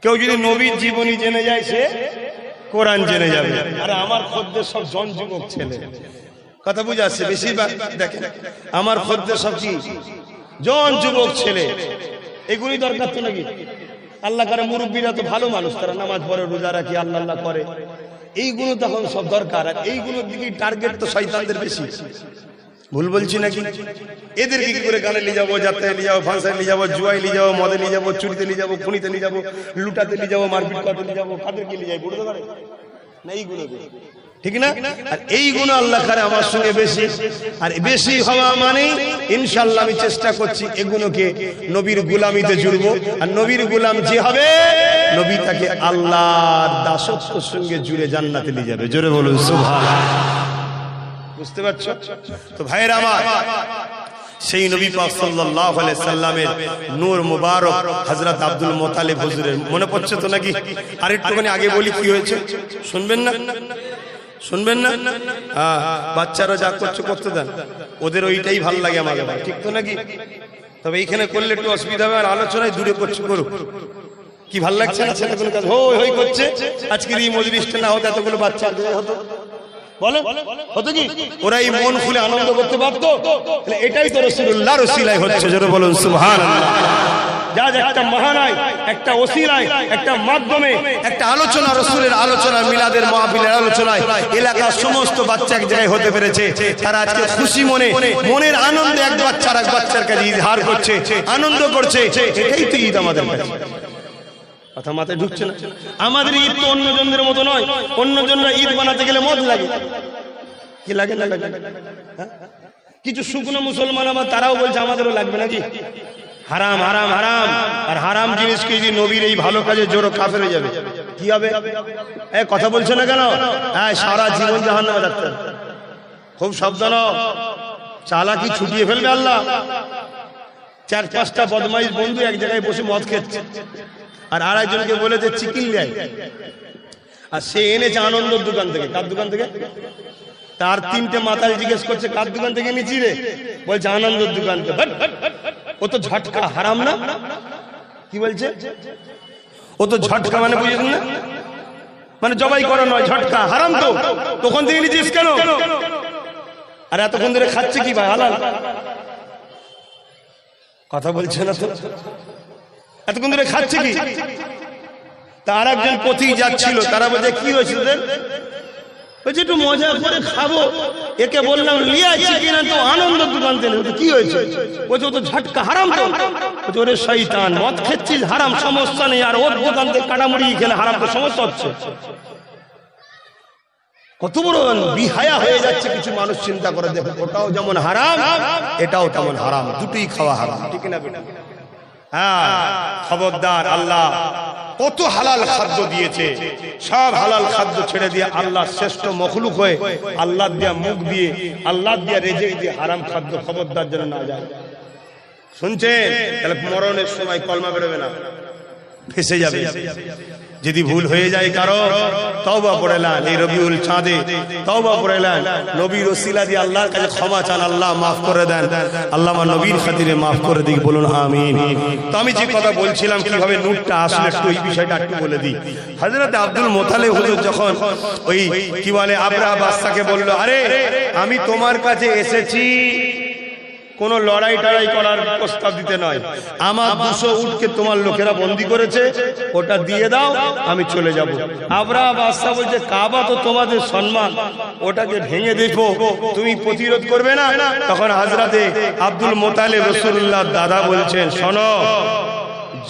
কেউ যদি নবীর জীবনী জেনে যায় সে কোরআন জেনে যাবে। আরে আমার খদ্দের সব জন যুবক ছেলে, কথা বুঝে আসছে? বেশিরভাগ দেখেন আমার খদ্দের সব কি জন যুবক ছেলে। এগুলি দরকার তো নাকি? আল্লাহ করে মুরব্বীরা তো ভালো মানুষ, তারা নামাজ পড়ে, রোজা রাখি, আল্লাহ আল্লাহ করে, এইগুলো তখন সব দরকার। আর এইগুলোর দিকে টার্গেট তো শয়তানদের বেশি। ভুল বলছি নাকি? এদেরকে কি করে গানে নিয়ে যাবো, যাত্রায় নিয়ে যাবো, ফাংশনে নিয়ে যাবো, জুয়ায় নিয়ে যাবো, মদে নিয়ে যাবো, চুরিতে নিয়ে যাবো, খুনিতে নিয়ে যাবো, লুটাতে নিয়ে যাবো, মারপিট করতে নিয়ে যাবো, কাদেরকে নিয়ে যাই? বুড়ো করে না এইগুলো। ঠিক না? আর এই গুণ আল্লাহ করে আমার সঙ্গে বেশি, আর বেশি হওয়া মানে ইনশাআল্লাহ আমি চেষ্টা করছি এগুলোকে নবীর গোলামিতে জুড়বো। আর নবীর গোলাম যে হবে, নবী তাকে আল্লাহর দাসত্বের সঙ্গে জুড়ে জান্নাতে নিয়ে যাবে। জোরে বলুন সুবহানাল্লাহ। বুঝতে পারছো তো ভাইরা আমার? সেই নবী পাক সাল্লাল্লাহু আলাইহি সাল্লামের নূর মুবারক হযরত আব্দুল মুত্তালিব হুজুরের মনে পড়ছে তো নাকি? আর একটুখানি আগে বলি কি হয়েছে, শুনবেন না? শুনবেন না? হ্যাঁ, বাচ্চারা যা করছে করতে দেন, ওদের ওইটাই ভালো লাগে আমাকে, ঠিক তো নাকি? তবে এইখানে করলে একটু অসুবিধা হবে, আর আলোচনায় দূরে করছে করুক। কি ভালো লাগছে না? ছেলেগুলো কাজ হই হই করছে। আজকের এই মজলিসটা না হতো এতগুলো বাচ্চা হতো, বলে হতো কি? ওরা এই মন খুলে আনন্দ করতে পারতো। এটাই তো রাসূলুল্লাহর ওসিলায় হচ্ছে। জোরে বলুন সুবহানাল্লাহ। যা একটা মাহানায়, একটা ওসিলায়, একটা মাধ্যমে, একটা আলোচনা, রাসূলের আলোচনা, মিলাদের মাহফিলের আলোচনায় এলাকার সমস্ত বাচ্চা এক জায়গায় হতে পেরেছে। তারা আজকে খুশি মনে, মনের আনন্দে এক বাচ্চার এক বাচ্চার কাছে ইজহার করছে, আনন্দ করছে। এটাই তো ঈদ আমাদের কাছে। কথা মাথায় ঢুকছে না? আমাদের ঈদ তো অন্যজনদের মতো নয়। অন্যজনরা ঈদ বানাতে গেলে মদ লাগে, কি লাগে না লাগে? কিছু শুকনো মুসলমান আবার তারাও বলছে আমাদেরও লাগবে নাকি? হারাম হারাম হারাম। আর হারাম জিনিসকে যদি নবীর এই ভালো কাজে জোর কাফের হয়ে যাবে, কি হবে? কথা বলছো না কেন? হ্যাঁ, সারা জীবন জাহান্নামে যাচ্ছে। খুব সাবধান, চালাকি ছুটিয়ে ফেলবে আল্লাহ। 4-5টা বদমাইশ বন্ধু এক জায়গায় বসে মদ খেচ্ছে, আর আরেকজনকে বলেছে চিকেন লাই, আর সে এনেছে আনন্দের দোকান থেকে। কার দোকান থেকে? তার 3টে মাথায় জিজ্ঞেস করছে কার দোকান থেকে নিচ্ছি রে? বলছে আনন্দের দোকান থেকে। ও তো ঝটকা, হারাম না? কি বলছে? ও তো ঝটকা মানে বুঝেছেন না? মানে জবাই করা নয়, ঝটকা হারাম। তো তখন থেকে নিচ্ছিস কেন? আর এতক্ষণ ধরে খাচ্ছে কি ভাই? হালাল। কথা বলছে না তো? এতক্ষণ ধরে খাচ্ছে কি? তার একজন পথিক যাচ্ছিল, তারা বলছে কি হয়েছিল? বলছে একটু মজা করে খাবো। একে বললাম নিয়ে আসছি কিনা, তো আনন্দ দোকান থেকে। কি হয়েছে? বলছে ও তো ঝটকা, হারাম। তো বলছে ওরে শয়তান, মদ খেচ্ছিস হারাম, সমস্যা নেই, আর ওর দোকান থেকে কাটামুড়ি খেলে হারাম, তো সমস্যা হচ্ছে। কত বড় বিহায়া হয়ে যাচ্ছে কিছু মানুষ। চিন্তা করে দেখো, ওটাও যেমন হারাম, এটাও তেমন হারাম, দুটোই খাওয়া হারাম, ঠিক না বেটা? হ্যাঁ, খবরদার। আল্লাহ কত হালাল খাদ্য দিয়েছে, সব হালাল খাদ্য ছেড়ে দিয়ে আল্লাহ শ্রেষ্ঠ মখলুক হয়ে আল্লাহ দিয়া মুখ দিয়ে, আল্লাহ দিয়া রেজেক দিয়ে হারাম খাদ্য খবরদার যেন না যায়। শুনছেন? তাহলে মরণের সময় কলমা বেরোবে না, ফেসে যাবে। যদি ভুল হয়ে যায় কারো, তওবা পড়ে নেন। এই রবিউল চাঁদে তওবা পড়ে নেন, নবীর ওসিলা দিয়ে আল্লাহর কাছে ক্ষমা চান, আল্লাহ মাফ করে দেন। আল্লাহ আমার নবীর খাতিরে মাফ করে দিক, বলুন আমিন। তো আমি যে কথা বলছিলাম কিভাবে নূরটা আসলে, একটু এই বিষয়টা একটু বলে দিই। হযরত আব্দুল মুত্তালিব হুজুর যখন ওই কি বলে আবরাহা বাদশাকে বলল, আরে আমি তোমার কাছে এসেছি কোন লড়াই টড়াই করার প্রস্তাব দিতে নয়, আমার 200 উটকে তোমার লোকেরা বন্দী করেছে, ওটা দিয়ে দাও, আমি চলে যাব। আবরাহা বাদশা বলছে কাবা তো তোমাদের সম্মান, ওটাকে ভেঙে দেখো, তুমি প্রতিরোধ করবে না? তখন হযরতে আব্দুল মুত্তালিব রাসূলুল্লাহর দাদা বলছেন, শোনো,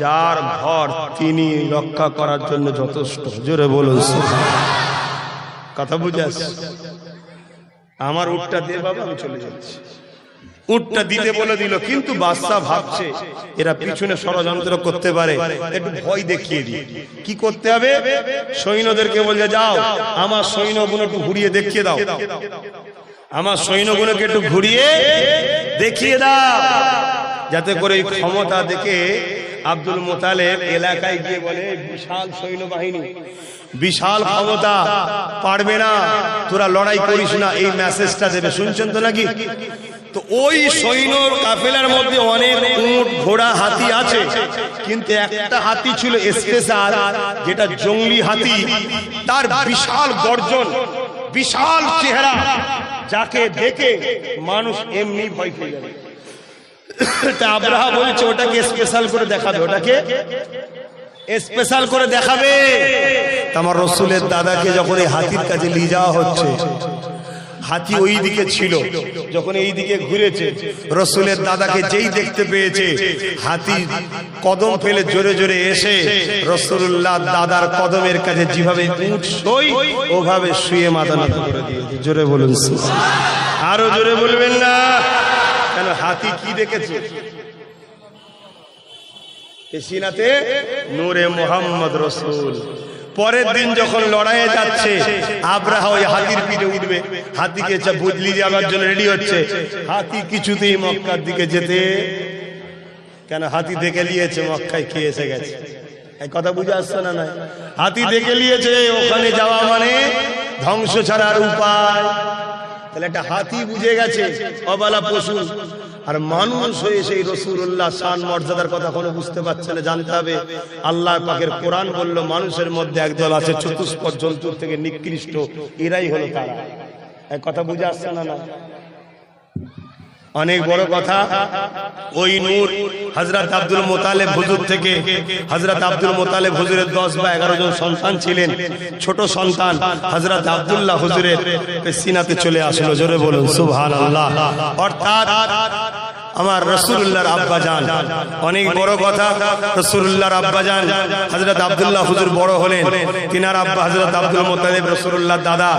যার ঘর তিনি রক্ষা করার জন্য যথেষ্ট। জোরে বলুন সুবহানাল্লাহ। কথা বুঝে আসছে? আমার উটটা দে বাবা, আমি চলে যাচ্ছি। উটটা দিতে বলে দিল, কিন্তু বাদশা ভাবছে এরা পিছনে ষড়যন্ত্র করতে পারে, একটু ভয় দেখিয়ে দিই। কি করতে হবে? সৈন্যদেরকে বলছে যাও আমার সৈন্যগুলো একটু ঘুরিয়ে দেখিয়ে দাও, আমার সৈন্যগুলোকে একটু ঘুরিয়ে দেখিয়ে দাও, যাতে করে এই ক্ষমতা দেখে আব্দুল মুত্তালিব এলাকায় গিয়ে বলে বিশাল সৈন্যবাহিনী, বিশাল ক্ষমতা, পারবে না, তোরা লড়াই করিস না, এই মেসেজটা দেবে। শুনছেন তো নাকি? তো ওই সৈন্যর কাফেলার মধ্যে অনেক উট, ঘোড়া, হাতি আছে, কিন্তু একটা হাতি ছিল স্পেশাল, যেটা জঙ্গলি হাতি, তার বিশাল গর্জন, বিশাল চেহারা, যাকে দেখে মানুষ এমনি ভয় পেয়ে যাবে। তা আবরাহা বলছে ওটাকে স্পেশাল করে দেখাবে, ওটাকে স্পেশাল করে দেখাবে। আমার রাসূলের দাদাকে যখন এই হাতির কাছে নিয়ে যাওয়া হচ্ছে, হাতি ওই দিকে ছিল, যখন এই দিকে ঘুরেছে রসুলের দাদাকে যেই দেখতে পেয়েছে, হাতি কদম ফেলে জোরে জোরে এসে রসুল্লাহ দাদার কদমের কাছে যেভাবে উঠ সই ওভাবে শুয়ে মাথা নত করে দিয়েছে। জোরে বলুন, আরো জোরে বলবেন না? কেন? হাতি কি দেখেছে? সিনাতে নূরে মুহাম্মদ রসুল। পরের দিন যখন লড়াইয়ে যাচ্ছে, আব্রাহা ওই হাতির পিঠে উঠবে, হাতিকে বদলি যাওয়ার জন্য রেডি হচ্ছে। হাতি কিছুতেই মক্কার দিকে যেতে, কেন? হাতি দেখে নিয়েছে মক্কায় কে এসে গেছে। এই কথা বুঝে আসছে না? নাই, হাতি দেখে নিয়েছে ওখানে যাওয়া মানে ধ্বংস ছাড়ার উপায়। তাহলে একটা হাতি বুঝে গেছে অবালা পশু, আর মানুষ হয়ে সেই রাসূলুল্লাহ শান মর্যাদার কথা কোনো বুঝতে পারছে না। জানতে হবে আল্লাহ পাকের কোরআন বলল মানুষের মধ্যে একদল আছে চতুষ্পদ জন্তুর থেকে নিকৃষ্ট, এরাই হলো তারা। এই কথা বুঝে আসছে না? না, অনেক বড় কথা। ওই নূর হযরত আব্দুল মুতালিব হুজুর থেকে, হযরত আব্দুল মুতালিব হুজুরের 10 বা 11 জন সন্তান ছিলেন। ছোট সন্তান হযরত আব্দুল্লাহ হুজুরের সিনাতে চলে আসলো। জোরে বলুন সুবহানাল্লাহ। অর্থাৎ আমার রাসূলুল্লাহর আব্বা জান, অনেক বড় কথা। রাসূলুল্লাহর আব্বা জান হযরত আব্দুল্লাহ হুজুর বড় হলেন, তিনার আব্বা হযরত আব্দুল মুতালিব রাসূলুল্লাহর দাদা,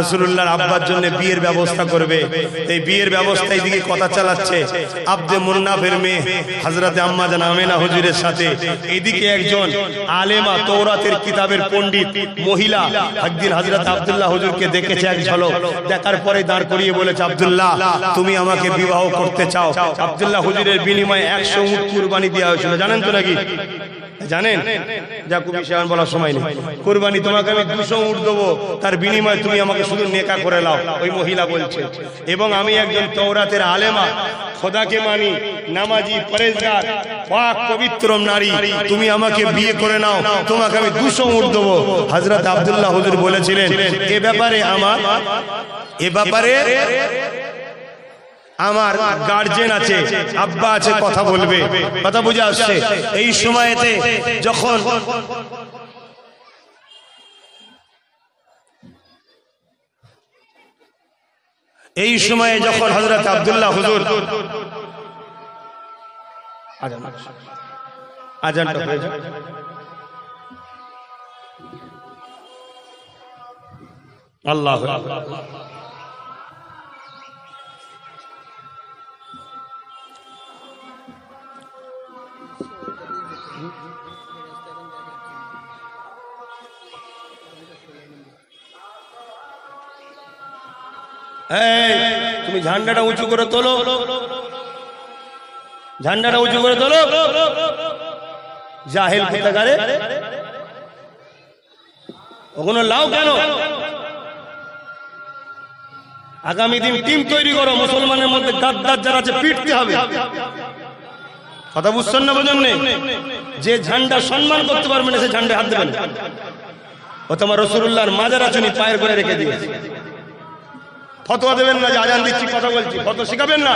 রাসূলুল্লাহর আব্বার জন্য বিয়ের ব্যবস্থা করবে। এই বিয়ের ব্যবস্থা এইদিকে কথা চালাচ্ছে আব্দে মুন্নাফের মেয়ে হযরত আম্মা জান আমেনা হুজুরের সাথে। এইদিকে একজন আলেমা তওরাতের কিতাবের পণ্ডিত মহিলা একদিন হযরত আব্দুল্লাহ হুজুরকে দেখেছে এক ঝলক, দেখার পরে দাঁড় করিয়ে বলেছে, আব্দুল্লাহ তুমি আমাকে বিবাহ করতে চাও? আব্দুল্লাহ হুজুরের বিনিময়ে 100 উট কুরবানি দেওয়া হয়েছিল। জানেন তো নাকি? জানেন? যা কবি সাহেব বলার সময় নেই। কুরবানি তোমাকে আমি 200 উট দেবো, তার বিনিময়ে তুমি আমাকে শুধু নেকা করে নাও। ওই মহিলা বলছে, এবং আমি একজন তওরাতের আলেমা, খোদাকে মানি, নামাজি, পরেজগার, পাক পবিত্র নারী, তুমি আমাকে বিয়ে করে নাও, তোমাকে আমি 200 উট দেবো। হযরত আব্দুল্লাহ হুজুর বলেছিলেন, এ ব্যাপারে আমার গার্জেন আছে, আব্বা আছে, কথা বলবে। কথা বুঝে আসছে? এই সময়তে যখন হযরত আব্দুল্লাহ হুজুর আজানটা হয়ে যায়, আল্লাহু আকবার। তুমি ঝান্ডাটা উঁচু করে তোলো, ঝান্ডাটা উঁচু করে তোলো। জাহেল কোথাকারে, ওগুলো লাও কেন? আগামী দিন টিম তৈরি করো, মুসলমানের মধ্যে গাদ্দার যারা আছে পিটতে হবে। কথা বুঝছেন না? বোঝেন? যে ঝান্ডা সম্মান করতে পারবে না সে ঝান্ডা হাত দেবেন। ও তোমার রাসূলুল্লাহর মাজার আছুনি পায়ের করে রেখে দিয়েছে। ফতোয়া দেবেন না যে আজান দিচ্ছি, কথা বলছি, ফতোয়া শিখাবেন না।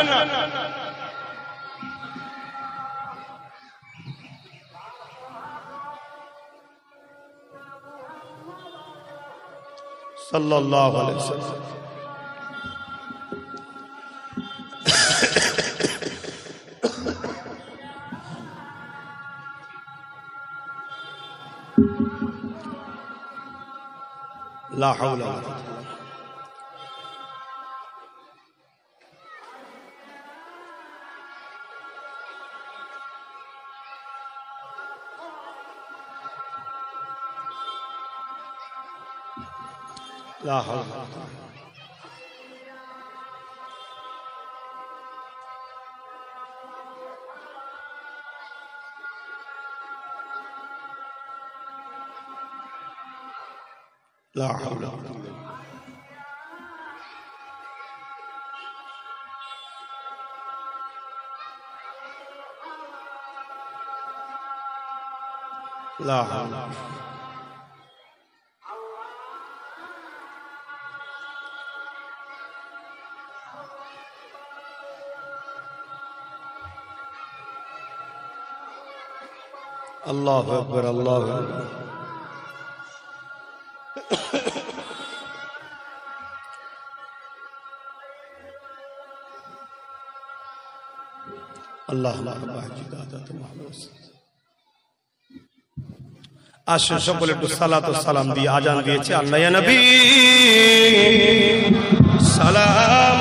সাল্লাল্লাহু আলাইহি ওয়াসাল্লাম। লা হাওলা ওয়ালা কুওয়াতা لا حول ولا قوة لا حول ولا قوة لا حول ولا قوة الله أكبر الله أكبر আল্লাহ আসুন সকলে একটু সালাত ও সালাম দিয়ে আজান দিয়েছে। আল্লাহ ইয়া নবী সালাম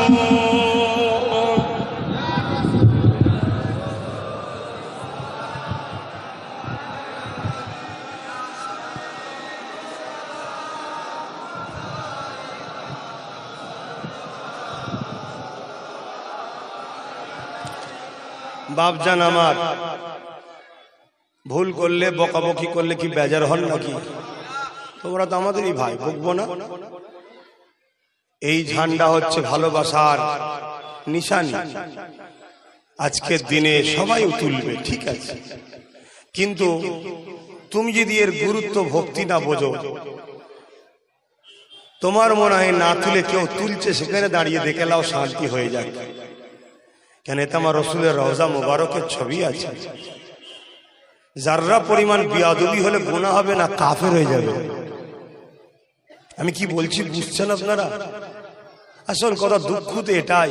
বাপজান আমার, ভুল করলে বকাবকি করলে কি বেজার হন নাকি? তোমরা তো আমাদেরই ভাই, বকবো না? এই ঝান্ডা হচ্ছে ভালোবাসার নিশানি। আজকের দিনে সবাই তুলবে, ঠিক আছে, কিন্তু তুমি যদি এর গুরুত্ব ভক্তি না বোঝো, তোমার মনে হয় না তুলে কেউ তুলছে সেখানে দাঁড়িয়ে দেখে লাও, শান্তি হয়ে যায়। কেন এতে আমার রসুলের রওজা মুবারকের ছবি আছে। যাররা পরিমাণ বিয়াদবি হলে গুনাহ হবে না, কাফের হয়ে যাবে। আমি কি বলছি বুঝছেন আপনারা? আসল কথা দুঃখ তো এটাই,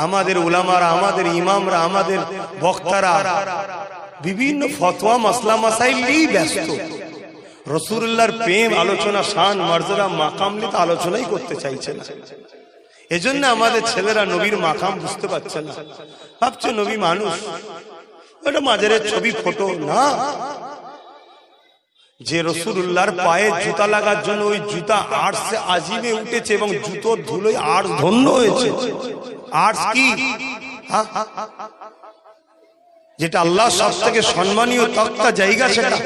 আমাদের উলামারা, আমাদের ইমামরা, আমাদের বক্তারা বিভিন্ন ফতোয়া মাসলা মাসাইল নিয়ে ব্যস্ত। রাসূলুল্লাহর প্রেম আলোচনা, শান মর্যাদা মাকাম নিয়ে আলোচনাই করতে চাইছে না। এজন্য আমাদের ছেলেরা নবীর মাকাম বুঝতে পারছে না, ভাবছে নবী মানুষ, ওটা মাজারের ছবি, ফটো না। যে রাসূলুল্লাহর পায়ে জুতা লাগার জন্য ওই জুতা আরশে আজিমে উঠেছে এবং জুতোর ধুলোয় আরশ ধন্য হয়েছে। আরশ কি? যেটা আল্লাহ সবথেকে সম্মানীয় তক্তা জায়গা, সেটা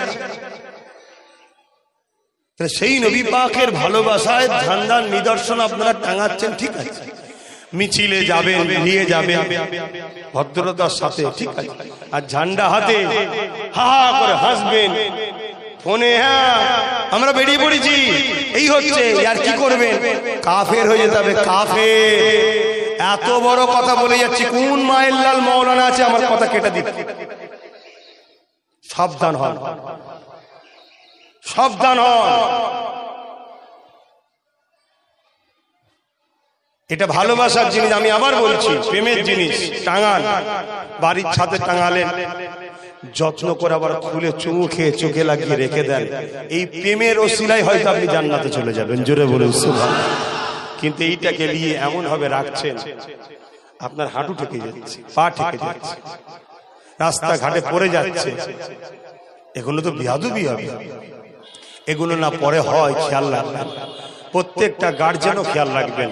সেই নবী পাকের ভালোবাসায় ঝান্ডার নিদর্শন আপনারা টাঙাচ্ছেন, ঠিক আছে, মিছিলে যাবেন, নিয়ে যাবেন ভদ্রতার সাথে, ঠিক আছে, আর ঝান্ডা হাতে হা হা করে হাসবেন ফোনে, হ্যাঁ আমরা বেরিয়ে পড়েছি, এই হচ্ছে, আর কি করবেন? কাফের হয়ে যেতে হবে, কাফের। এত বড় কথা বলে যাচ্ছি, কোন মায়ের লাল মৌলানা আছে আমার কথা কেটে দিন। সাবধান হন, সাবধান হন। এটা ভালোবাসার জিনিস, আমি আবার বলছি, প্রেমের জিনিস। টাঙান, বাড়ির ছাদে টাঙালেন, যত্ন করে আবার খুলে চুমু খেয়ে চোখে লাগিয়ে রেখে দেন। এই প্রেমের ওসিলায় হয়তো আপনি জান্নাতে চলে যাবেন, জোরে বলে সুবহানাল্লাহ। কিন্তু এইটাকে নিয়ে এমন ভাবে রাখছেন, আপনার হাঁটু ঠেকে যাচ্ছে, পা ঠেকে যাচ্ছে, রাস্তাঘাটে পড়ে যাচ্ছে। এগুলো তো বিয়াদবি হবে। এগুলো না পরে হয়, খেয়াল রাখবেন, প্রত্যেকটা গার্জেনও খেয়াল রাখবেন।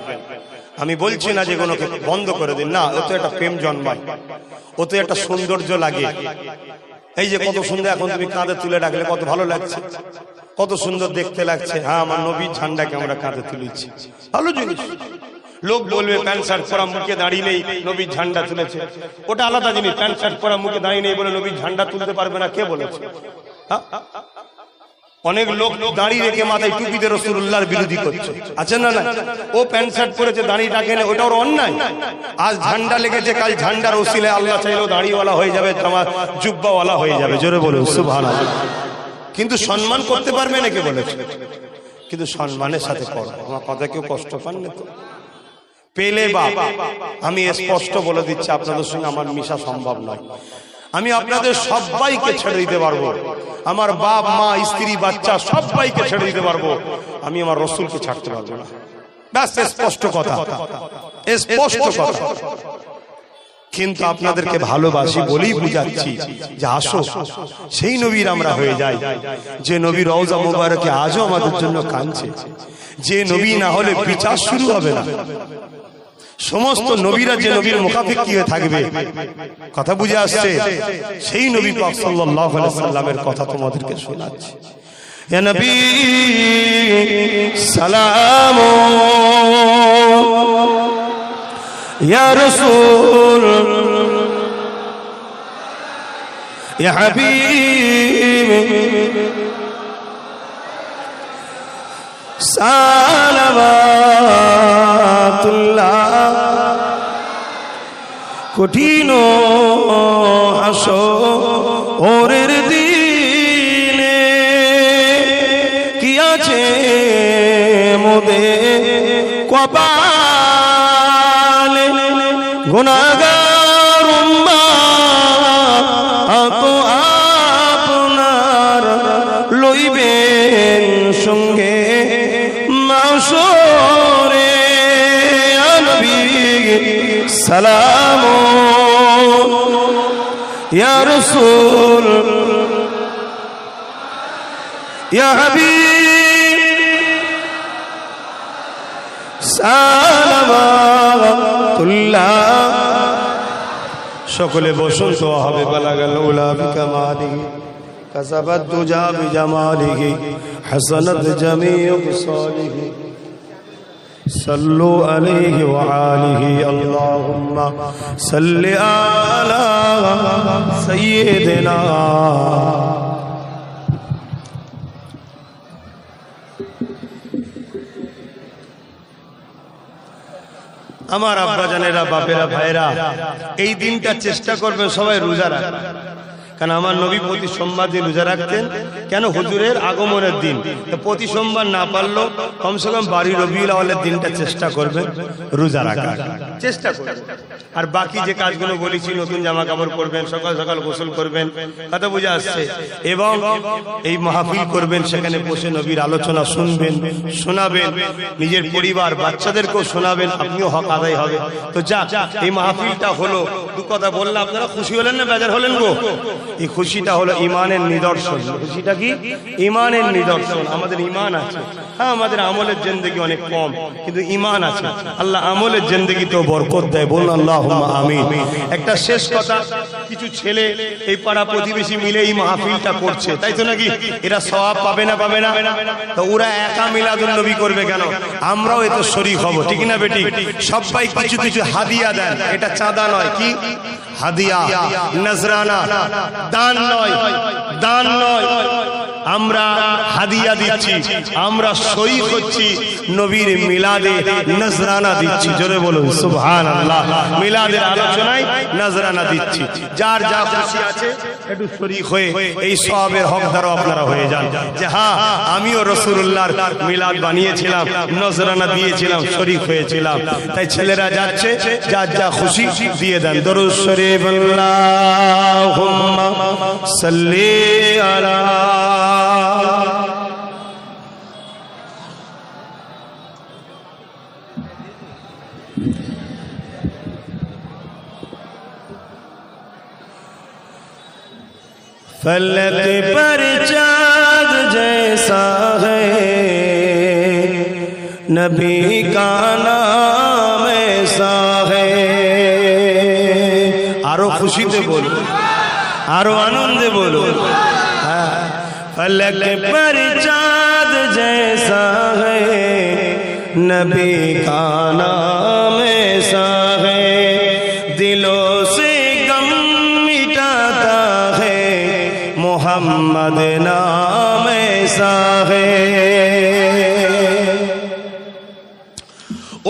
আমি বলছি না যে এগুলোকে বন্ধ করে দিন, না, ও তো একটা প্রেম জন্মায়, ও তো একটা সৌন্দর্য লাগে। এই যে কত সুন্দর, এখন তুমি কাঁধে তুলে রাখলে কত ভালো লাগছে, কত সুন্দর দেখতে লাগছে। হ্যাঁ, আমার নবীর ঝান্ডাকে আমরা কাঁধে তুলেছি, ভালো জিনিস। লোক বলবে প্যান্ট শার্ট পরা মুখে দাঁড়িয়ে নেই, নবীর ঝান্ডা তুলেছে, ওটা আলাদা জিনিস। প্যান্ট শার্ট পরা মুখে দাঁড়িয়ে নেই বলে নবীর ঝান্ডা তুলতে পারবে না, কে বলেছে? অনেক লোক দাঁড়িয়ে রেখে মাথায় টুপিতে রাসূলুল্লাহর বিরোধী করছে, আছে না? না, ও প্যান্ট শার্ট পরেছে, দাঁড়িয়ে রাখে না, ওটা ওর অন্যায়। আজ ঝান্ডা লেগেছে, কাল ঝান্ডার ওসিলায় আল্লাহ চাইলেও দাঁড়িয়েওয়ালা হয়ে যাবে, তোমার জুব্বাওয়ালা হয়ে যাবে, জোরে বলুন সুবহানাল্লাহ। কিন্তু সম্মান করতে পারবে না, কে বলেছে? কিন্তু সম্মানের সাথে করো। আমার কথা কেউ কষ্ট পান না তো? পেলে বাপ, আমি স্পষ্ট বলে দিচ্ছি, আপনাদের সঙ্গে আমার মিশা সম্ভব নয়। আমি আপনাদের সবাইকে ছেড়ে দিতে পারবো, আমার বাপ মা স্ত্রী বাচ্চা সবাইকে ছেড়ে দিতে পারবো, আমি আমার রসুলকে ছাড়তে পারবো না। ব্যাস, স্পষ্ট কথা, স্পষ্ট কথা। কিন্তু আপনাদেরকে ভালোবাসি বলেই বুঝাচ্ছি যে আসো সেই নবীর আমরা হয়ে যাই, যে নবীর রওজা মুবারকে আজও আমাদের জন্য কাঁদছে, যে নবী না হলে বিচার শুরু হবে না। সমস্ত নবীরা যে নবীর মুখাপেক্ষী হয়ে থাকবে, কথা বুঝে আসছে? সেই নবী পাক সাল্লাল্লাহু আলাইহি সাল্লামের কথা তোমাদেরকে শোনাচ্ছি। ইয়া নবী সালাম, ইয়া রাসূল, ইয়া হাবিব, সালাওয়াতুল্লাহ। কঠিন হাসরের দিনে কি আছে মোদের কপালে, গুনাহগার তো আপনার লইবেন সঙ্গে মাশরে নবী সালাম ইয়া রাসূল ইয়া হাবিব সালামাতুল্লাহ। সকলে বসুন তো হবে বালাগাল উলা বিকামালিহি কাসাবাত দুজা বিজামালিহি হাসানাত জামিউ বিসালিহি صلوا عليه وآله اللهم صل على سيدنا আমার আব্বা জানেরা বাপেরা ভাইরা এই দিনটা চেষ্টা করবেন সবাই রোজা রাখা, কারণ আমার নবী প্রতি সোমবার দিন রোজা রাখতেন। কেন? হুজুরের আগমনের দিন, প্রতি সোমবার না পারলো কমসে কম বাড়ির রবিউল আউয়ালের দিনটা চেষ্টা করবেন রোজা রাখার, চেষ্টা করবেন। আর বাকি যে কাজগুলো বলেছি, নতুন জামা কাপড় পরবেন, সকাল সকাল গোসল করবেন, কথা বুঝে আসছে, এবং এই মাহফিল করবেন, সেখানে বসে নবীর আলোচনা শুনবেন, শোনাবেন, নিজের পরিবার বাচ্চাদেরকেও শোনাবেন, আপনিও হক আদায় হবে। তো যাক, এই মাহফিলটা হলো, দু কথা বললাম, আপনারা খুশি হলেন না বেজার হলেন গো? এই খুশিটা হলো ইমানের নিদর্শন। খুশিটা কি? ইমানের নিদর্শন। আমাদের ইমান আছে, হ্যাঁ আমাদের আমলের জিন্দেগি অনেক কম, কিন্তু ইমান আছে। আল্লাহ আমলের জিন্দেগিতেও বরকত দেয়, বলুন আল্লাহুম্মা আমিন। একটা শেষ কথা, কিছু ছেলে এই পাড়া প্রতিবেশী মিলে এই মাহফিলটা করছে, তাই তো নাকি? এরা সওয়াব পাবে না? পাবে না? তো ওরা একা মিলাদুন নবী করবে কেন? আমরাও এতে শরীক হব, ঠিক না বেটি? সবাই কিছু কিছু হাদিয়া দেন, এটা চাঁদা নয়, কি হাদিয়া, নজরানা, দান নয়, দান নয়, আমরা হাদিয়া দিচ্ছি, আমরা শরীক হচ্ছি নবীর মিলাদে, নজরানা দিচ্ছি। জোরে বলুন সুবহানাল্লাহ। মিলাদের আলোচনায় নজরানা দিচ্ছি। যার যা খুশি আছে একটু শরীক হয়ে এই সওয়াবের হকদারও আপনারা হয়ে যান, যে হ্যাঁ আমিও রাসূলুল্লাহর মিলাদ বানিয়েছিলাম, নজরানা দিয়েছিলাম, শরীক হয়েছিলাম। তাই ছেলেরা যাচ্ছে, যার যা খুশি দিয়ে দেন। দরুদ শরীফ আল্লাহুম্মা সাল্লি আলা फलक पर चाँद जैसा है नबी का नाम ऐसा है। आरो खुशी से बोलो, आरो आनंद बोलो। फलक पर चाँद जैसा है नबी का नाम ऐसा है, दिलों से गम मिटाता है मोहम्मद नाम ऐसा है।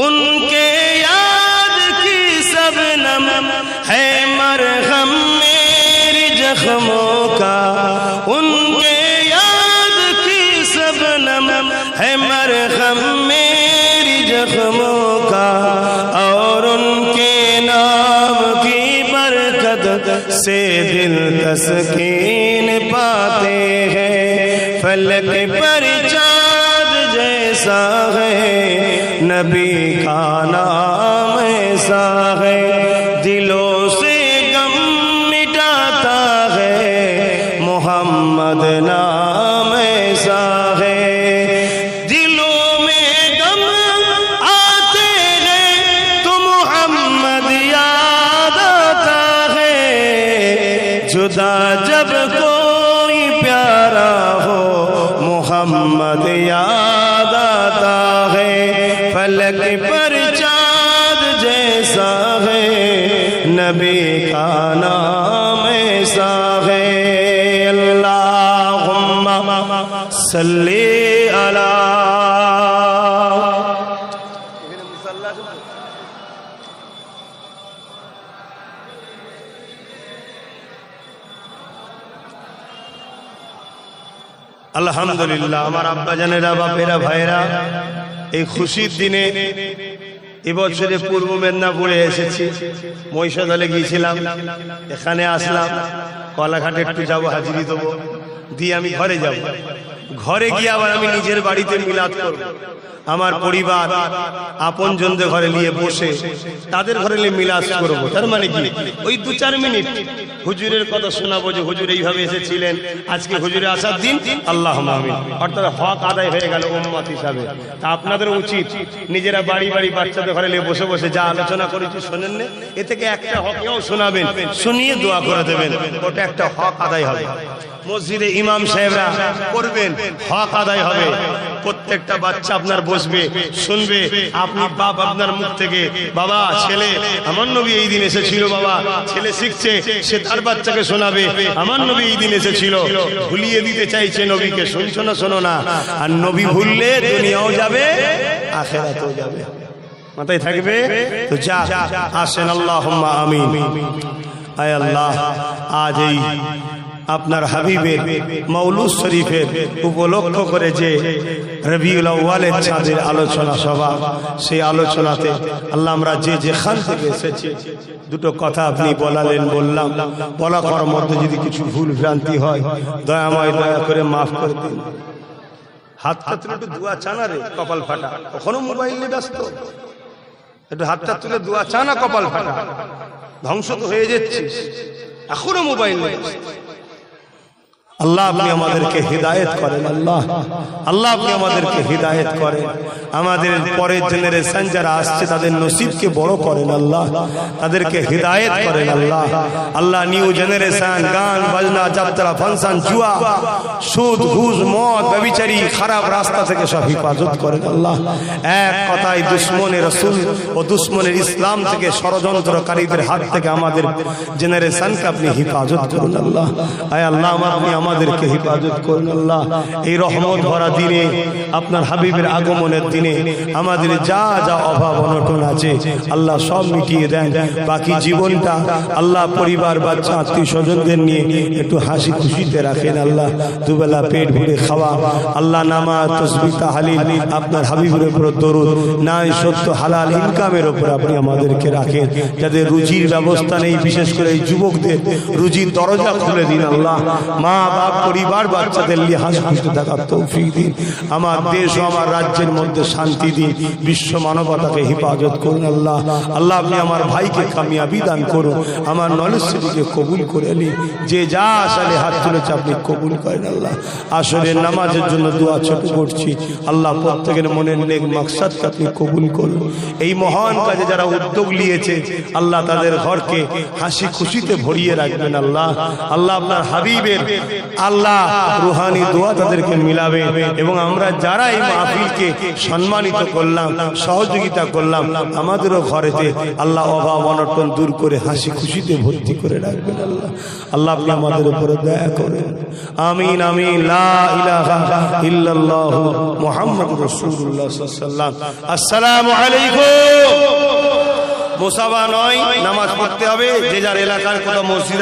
उनके याद की सबनम है मरहम मेरी जख्मों का, उनके याद की सबनम है मरहम मेरी जख्मों का, और उनके नाम की बरकत से दिल तस्कीन पाते हैं। फलक पर चाँद जैसा है नबी का नाम ऐसा है, दिलों से गम मिटाता है मोहम्मद नाम ऐसा है। दिलों में गम आते हैं तो मोहम्मद याद आता है, जुदा जब कोई प्यारा हो मोहम्मद याद आता है। फलक पर चाँद जैसा है नबी का नाम ऐसा है। अल्लाहुम्मा सल्ली अला আলহামদুলিল্লাহ। আমার আব্বা জানেরা, বাপেরা, ভাইরা, এই খুশির দিনে এবছরে পূর্ব মেদিনীপুরে এসেছি, মহিষাদলে গিয়েছিলাম, এখানে আসলাম, কলাঘাটে একটু যাবো, হাজিরি দেবো, দিয়ে আমি ঘরে যাব। ঘরে গিয়ে আবার আমি নিজের বাড়িতে মিলাদ করব। আমার পরিবার আপনজনদের ঘরে নিয়ে বসে তাদের ঘরে নিয়ে মিলাদ করবো। তার মানে কি, ওই 2-4 মিনিট হুজুরের কথা শোনাবো যে হুজুর এইভাবে এসেছিলেন, আজকে হুজুরে আসার দিন, আল্লাহুম্মা আমিন। অর্থাৎ হক আদায় হয়ে গেল উম্মত হিসাবে। তা আপনাদের উচিত নিজেরা বাড়ি বাড়ি বাচ্চাদের ঘরে নিয়ে বসে বসে যা আলোচনা করেছি শোনেন না, এ থেকে একটা হকেও শোনাবেন, শুনিয়ে দোয়া করে দেবেন, ওটা একটা হক আদায় হবে। মসজিদে ইমাম সাহেবরা করবেন, হক আদায় হবে। প্রত্যেকটা বাচ্চা আপনার বসবে, শুনবে, আপনি বাপ আপনার মুখ থেকে, বাবা ছেলে আমার নবী এই দিন এসেছিল, বাবা ছেলে শিখছে, সে তার বাচ্চাকে শোনাবে আমার নবী এই দিন এসেছিল। ভুলিয়ে দিতে চাইছে নবীকে, শুনছো না শোনো না। আর নবী ভুললে দুনিয়াও যাবে আখিরাতেও যাবে, মাথায় থাকবে। তো যা আসেন, আল্লাহুম্মা আমিন। আয় আল্লাহ, আজ এই আপনার হাবিবের মৌলুদ শরীফের উপলক্ষ করে যে রবিউল আউয়ালের চাঁদের আলোচনা সভা, সেই আলোচনাতে আল্লাহ আমরা যে যেখান থেকে এসেছি দুটো কথা আপনি বলালেন, বললাম, বলা করার মধ্যে যদি কিছু ভুল ভ্রান্তি হয় দয়াময় দয়া করে মাফ করে দিন। হাতটা তুলে একটু দোয়া চানা রে, কপাল ফাটা, কখনো মোবাইল নিয়ে ব্যস্ত, একটু হাতটা তুলে দোয়া চানা, কপাল ফাটা, ধ্বংস তো হয়ে যাচ্ছে, এখনো মোবাইল নিয়ে। আল্লাহ আপনি আমাদেরকে হিদায়াত করেন, আল্লাহ আল্লাহ আপনি আমাদেরকে হিদায়াত করেন। আমাদের পরের জেনারেশন যারা আসছে তাদের নসিবকে বড় করেন আল্লাহ, তাদেরকে হিদায়াত করেন আল্লাহ। আল্লাহ নিউ জেনারেশন গান বাজনা যাত্রা ফাংশন জুয়া সুদ ঘুষ মদ ব্যভিচারী খারাপ রাস্তা থেকে সব হেফাজত করেন আল্লাহ। এক কথায় দুশ্মনের রাসূল ও দুশ্মনের ইসলাম থেকে ষড়যন্ত্রকারীদের হাত থেকে আমাদের জেনারেশনকে আপনি হেফাজত করুন আল্লাহ। আয় আল্লাহ আপনি আমাদেরকে হেফাজত করুন আল্লাহ। এই রহমত ভরা দিনে, আপনার হাবিবের আগমনের দিনে আমাদের যা যা অভাব অনটন আছে আল্লাহ সব মিটিয়ে দেন। বাকি জীবনটা আল্লাহ পরিবার বাচ্চা আত্মীয় স্বজনদের নিয়ে একটু হাসি খুশিতে রাখেন আল্লাহ। দুবেলা পেট ভরে খাওয়া, আল্লাহ নামাজ তাসবিহ তাহলিল, আপনার হাবিবের উপর দরুদ, নাই সত্য হালাল ইনকামের উপর আপনি আমাদেরকে রাখেন। যাদের রুজির ব্যবস্থা নেই, বিশেষ করে এই যুবকদের রুজির দরজা খুলে দিন আল্লাহ। মা বাপ পরিবার বাচ্চাদের নিয়ে হাসি খুশিতে থাকার তৌফিক দিন। আমার দেশ ও আমার রাজ্যের মধ্যে শান্তি দিন, বিশ্ব মানবতাকে হেফাজত করুন আল্লাহ। আল্লাহ আপনি আমার ভাইকে কামিয়াবি দান করুন, আমার নলেজ সিটিকে কবুল করে নিন। যে যা আসালে হাত তুলেছে আপনি কবুল করেন আল্লাহ। আসরের নামাজের জন্য দোয়া ছোট করছি আল্লাহ, প্রত্যেকের মনের নেক মাকসাদকে আপনি কবুল করুন। এই মহান কাজে যারা উদ্যোগ নিয়েছে আল্লাহ তাদের ঘরকে হাসি খুশিতে ভরিয়ে রাখবেন আল্লাহ। আল্লাহ আপনার হাবিবের আল্লাহ রুহানি দোয়া তাদেরকে মিলাবে, এবং আমরা যারা এই মাহফিলকে সম্মানিত করলাম, সহযোগিতা করলাম, আমাদেরও ঘরেতে আল্লাহ অভাব অনটন দূর করে হাসি খুশিতে ভর্তি করে রাখবেন আল্লাহ। আল্লাহ আপনি আমাদের উপরে দয়া করেন, আমিন আমিন। লা ইলাহা ইল্লাল্লাহু মুহাম্মাদুর রাসূলুল্লাহ সাল্লাল্লাহু আলাইহি ওয়াসাল্লাম। আসসালামু আলাইকুম। মুসাফা নয়, নামাজ পড়তে হবে, যে যার এলাকার কোথাও মসজিদ